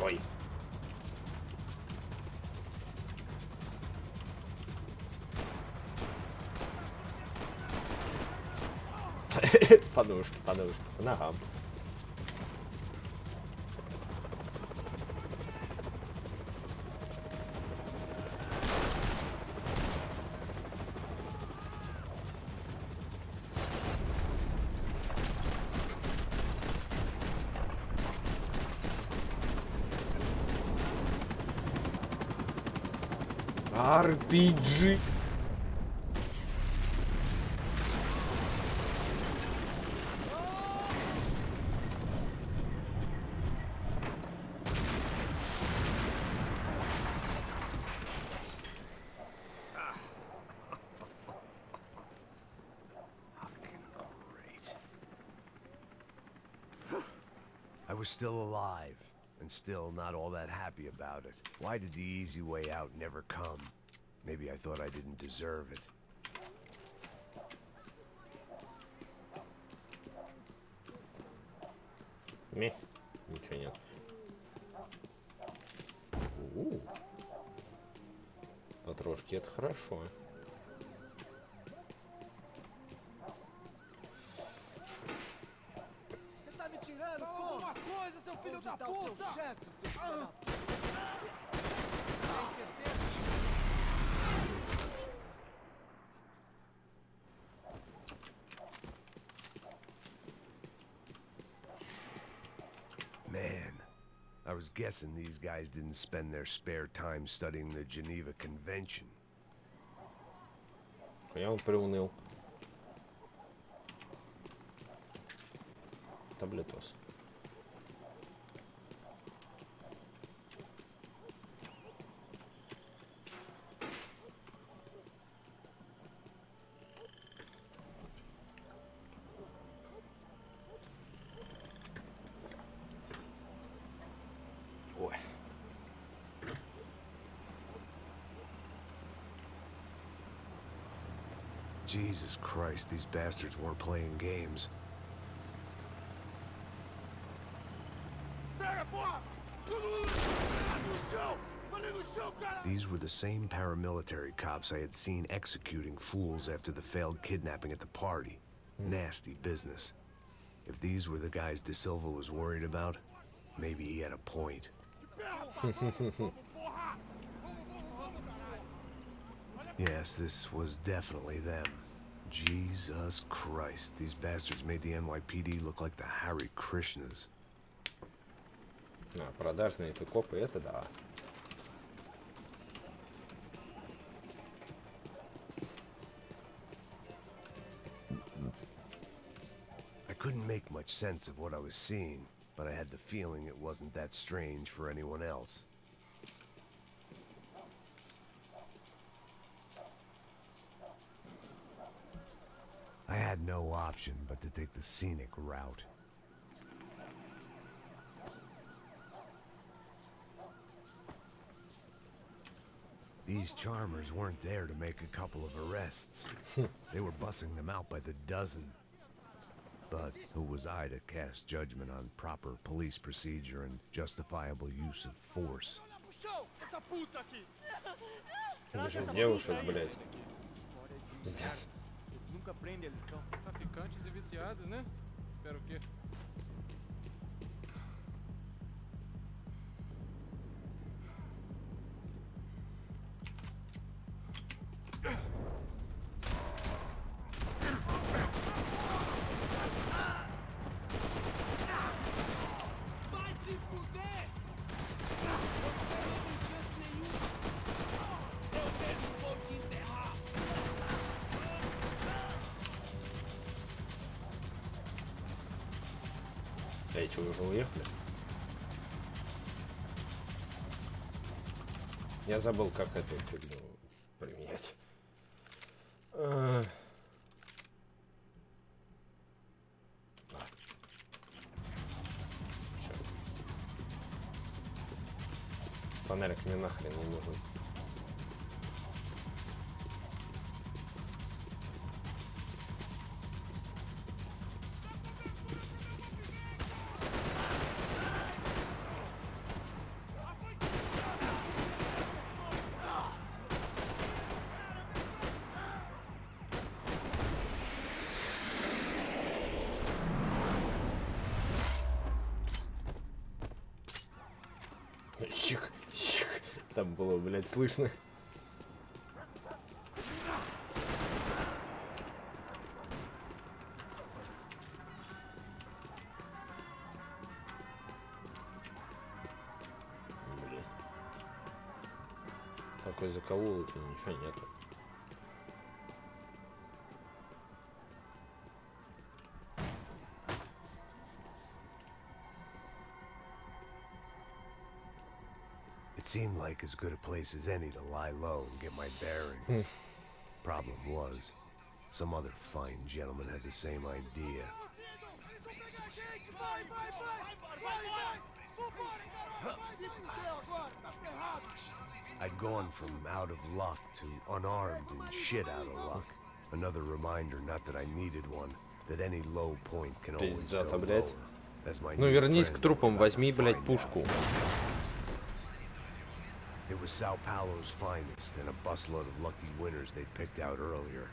Ой. Подушка, подушка, по ногам. RPG. I was still alive, and still not all that happy about it. Why did the easy way out never come? Maybe I thought I didn't deserve it. Мeh. Ничего нет. Потрошки, это хорошо. Você tá me tirando, pô? Alguma coisa, seu filho da puta! O seu chefe, seu filho da puta! Tem certeza? Man, I was guessing these guys didn't spend their spare time studying the Geneva Convention. Я он приуныл. Таблетос. Ой. Jesus Christ, these bastards weren't playing games. These were the same paramilitary cops I had seen executing fools after the failed kidnapping at the party. Nasty business. If these were the guys De Silva was worried about, maybe he had a point. Yes, this was definitely them. Jesus Christ, these bastards made the NYPD look like the Hare Krishnas. Продажные это копы, это да. I couldn't make much sense of what I was seeing, but I had the feeling it wasn't that strange for anyone else. I had no option but to take the scenic route. These charmers weren't there to make a couple of arrests. They were bussing them out by the dozen. But who was I to cast judgment on proper police procedure and justifiable use of force? Это же девушек, блядь. Пиздец. Nunca aprende a lição. Traficantes e viciados, né? Espero que... Эти уже уехали. Я забыл, как эту фигню применять. Фонарик мне нахрен не нужен. Щик, щик. Там было, блядь, слышно. Блядь. Такой закоулок и ничего нету. It seemed like as good a place as any to lie low and get my bearings. Problem was, some other fine gentleman had the same idea. I'd gone from out of luck to unarmed and shit out of luck. Another reminder, not that I needed one, that any low point can always go lower. That's my Ну вернись к трупам, возьми, блядь, пушку. It was Sao Paulo's finest and a busload of lucky winners they'd picked out earlier.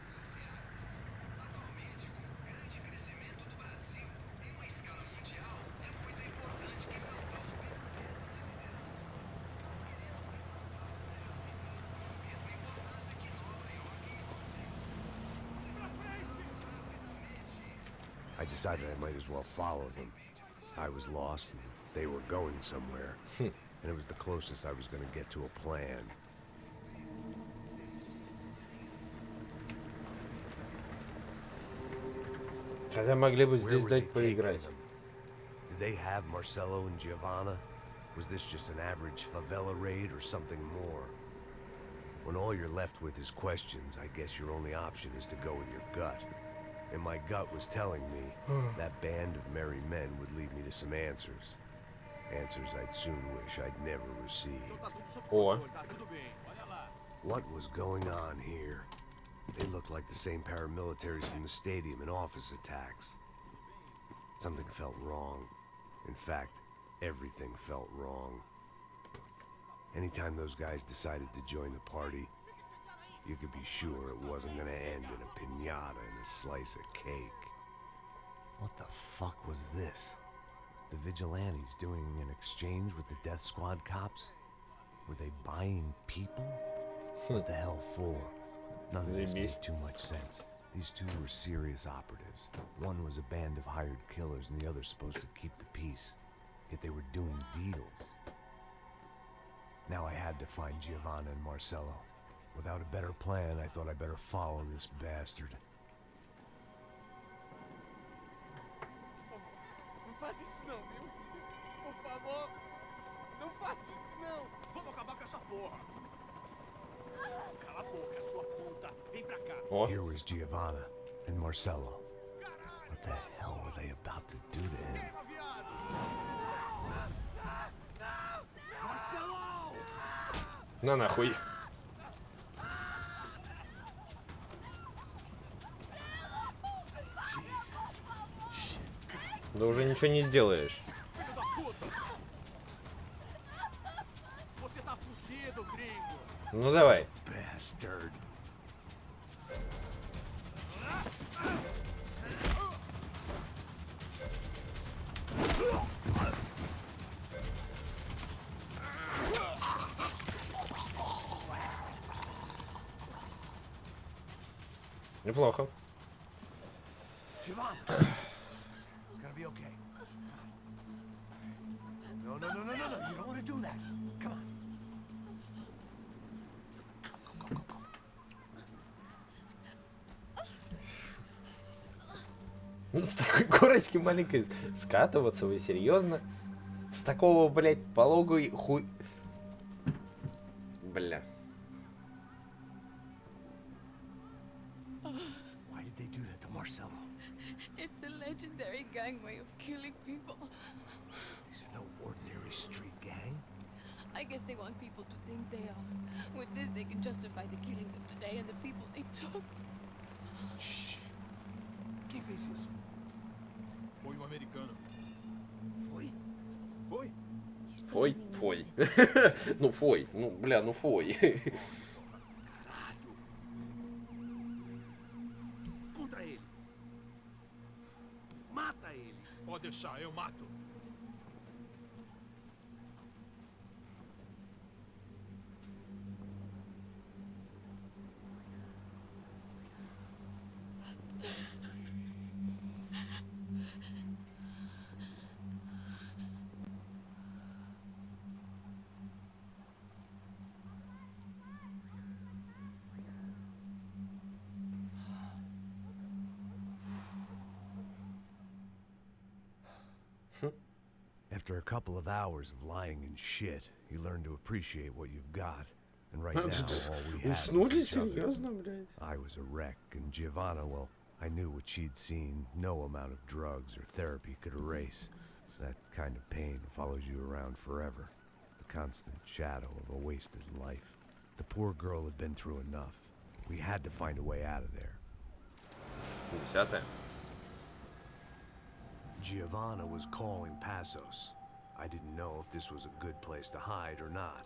I decided I might as well follow them. I was lost and they were going somewhere. And it was the closest I was going to get to a plan. Хотя могли бы здесь дать поиграть. Did they have Marcelo and Giovanna? Was this just an average favela raid or something more? When all you're left with is questions, I guess your only option is to go with your gut. And my gut was telling me that band of merry men would lead me to some answers. Answers I'd soon wish I'd never received. Or what was going on here? They looked like the same paramilitaries from the stadium in office attacks. Something felt wrong. In fact, everything felt wrong. Anytime those guys decided to join the party, you could be sure it wasn't gonna end in a piñata and a slice of cake. What the fuck was this? The vigilantes doing an exchange with the death squad cops? Were they buying people? What the hell for? None of this made too much sense. These two were serious operatives. One was a band of hired killers and the other supposed to keep the peace. Yet they were doing deals. Now I had to find Giovanna and Marcelo. Without a better plan, I thought I'd better follow this bastard. Não faz isso não, viu? Por favor, não faça isso não. Vamos acabar com essa porra. Cala a boca, sua puta. Vem pra cá. Here was Giovanna and Marcelo. What the hell were they about to do to him? Marcelo! на нахуй. Да уже ничего не сделаешь. Ну давай. Bastard. Неплохо. Giovanna, it's gonna be okay. No, no, no, no, no, no! You don't want to do that. Come on. Go, go, go, go. Ну, с такой горочки маленькой скатываться, вы серьезно? С такого, блядь, пологой хуй... Бля. Why did they do that to Marcelo? It's a legendary gang way of killing people. These are no ordinary street gang. I guess they want people to think they are. With this, they can justify the killings of today and the people they took. Shh. Quem fez isso? Foi um americano. Foi? Foi? Foi? Foi. Ну, foi. Ну, бля, ну foi. Contra ele. Mata ele. Pode deixar, eu mato. After a couple of hours of lying and shit, you learn to appreciate what you've got. And right now, all we had was each other. I was a wreck, and Giovanna, well, I knew what she'd seen. No amount of drugs or therapy could erase. That kind of pain follows you around forever. The constant shadow of a wasted life. The poor girl had been through enough. We had to find a way out of there. 10. Giovanna was calling Passos. I didn't know if this was a good place to hide or not.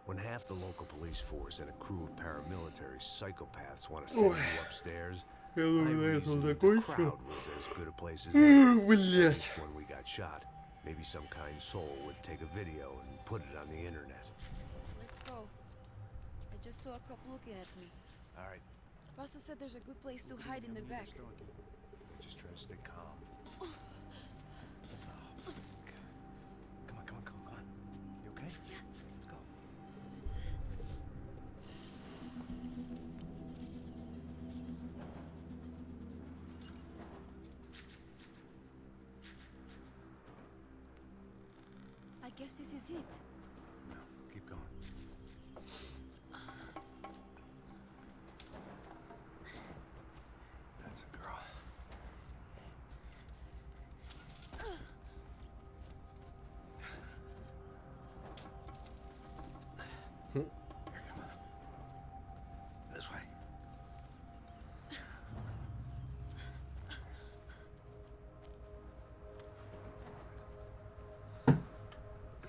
When half the local police force and a crew of paramilitary psychopaths want to send you upstairs, I reasoned the crowd was as good a place as any. At least when we got shot, maybe some kind soul would take a video and put it on the internet. Let's go. I just saw a couple looking at me. All right, Paso said there's a good place to hide in the back. just try to stay calm. Come on. You okay? Yeah. Let's go. I guess this is it. No, keep going. That's a girl. Here, come on. This way.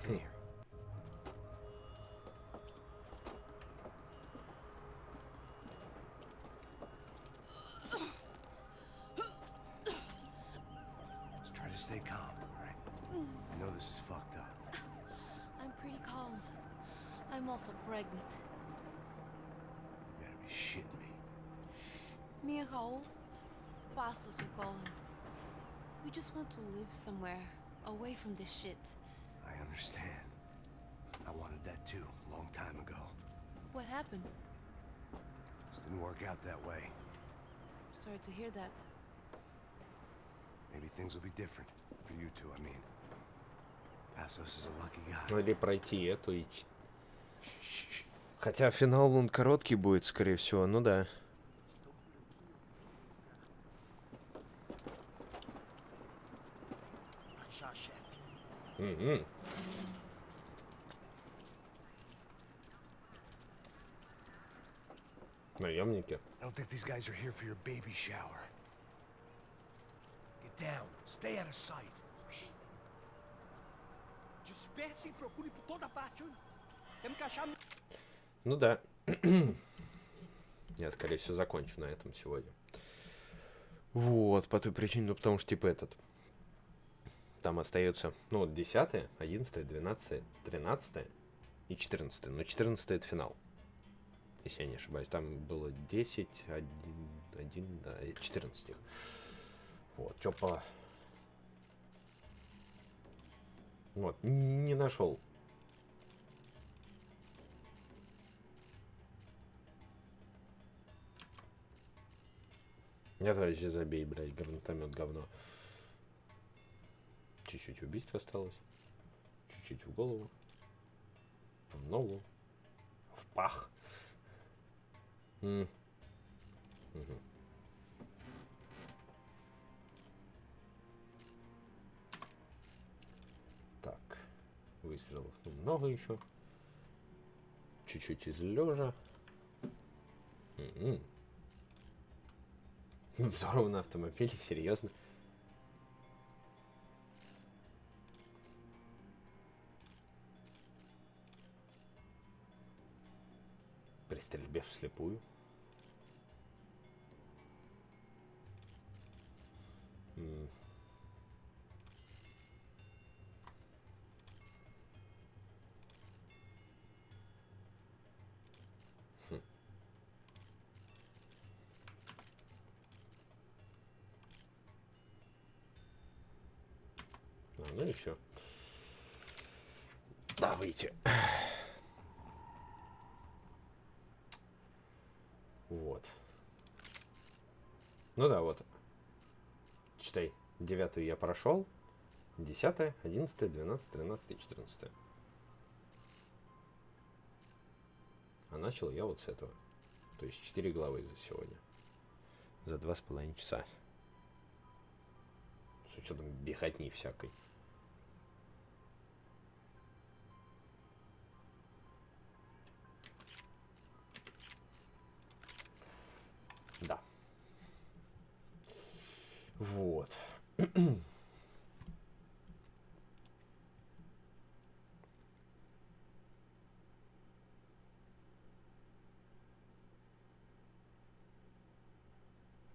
Come here. Just try to stay calm, all right? I know this is fucked up. I'm pretty calm. I'm also pregnant. You gotta be shitting me. Me and Raul, Passos we call him. We just want to live somewhere, away from this shit. I understand. I wanted that too, a long time ago. What happened? Just didn't work out that way. Sorry to hear that. Maybe things will be different. For you two, I mean. Passos is a lucky guy. Ну или пройти эту и... Хотя финал он короткий будет, скорее всего, ну да. Угу. Наемники. I don't think these guys are here for your baby shower. Get down. Stay out of sight. Disperse e procure por toda parte. Temos que achar... Ну да. Я, скорее всего, закончу на этом сегодня. Вот, по той причине, ну потому что, типа, этот... Там остается, ну вот 10, 11, 12, 13 и 14. Но 14 это финал. Если я не ошибаюсь. Там было 10, 1, да, 14 их. Вот, чё по... Вот, не нашел. Я вообще забей, блядь, гранатомет говно. Чуть-чуть убийств осталось. Чуть-чуть в голову. В ногу. В пах. Угу. Так. Выстрелов много еще. чуть-чуть из лежа. Взорван автомобиль, серьезно. При стрельбе вслепую. Ну и все. Да, выйти. Вот. Ну да, вот. Читай. 9 я прошел. 10, 11, 12, 13 и 14. А начал я вот с этого. То есть 4 главы за сегодня. За 2,5 часа. С учетом беготни всякой. Да. Вот.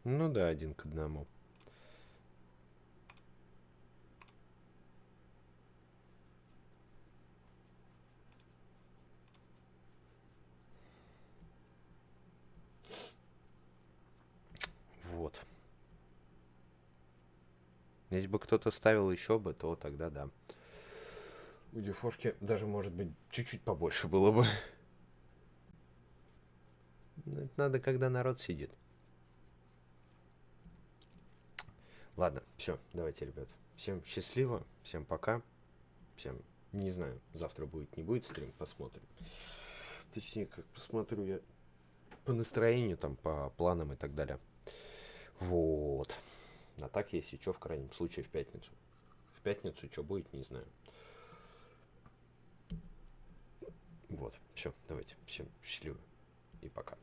Ну да, 1 к 1. Вот. Если бы кто-то ставил еще бы, то тогда да. У Дюфошки даже, может быть, чуть-чуть побольше было бы. Но это надо, когда народ сидит. Ладно, все, давайте, ребят. Всем счастливо, всем пока. Всем, не знаю, завтра будет, не будет стрим, посмотрим. Точнее, как посмотрю я по настроению, там, по планам и так далее. Вот. А так, если что, в крайнем случае, в пятницу. В пятницу что будет, не знаю. Вот, все, давайте, всем счастливо и пока.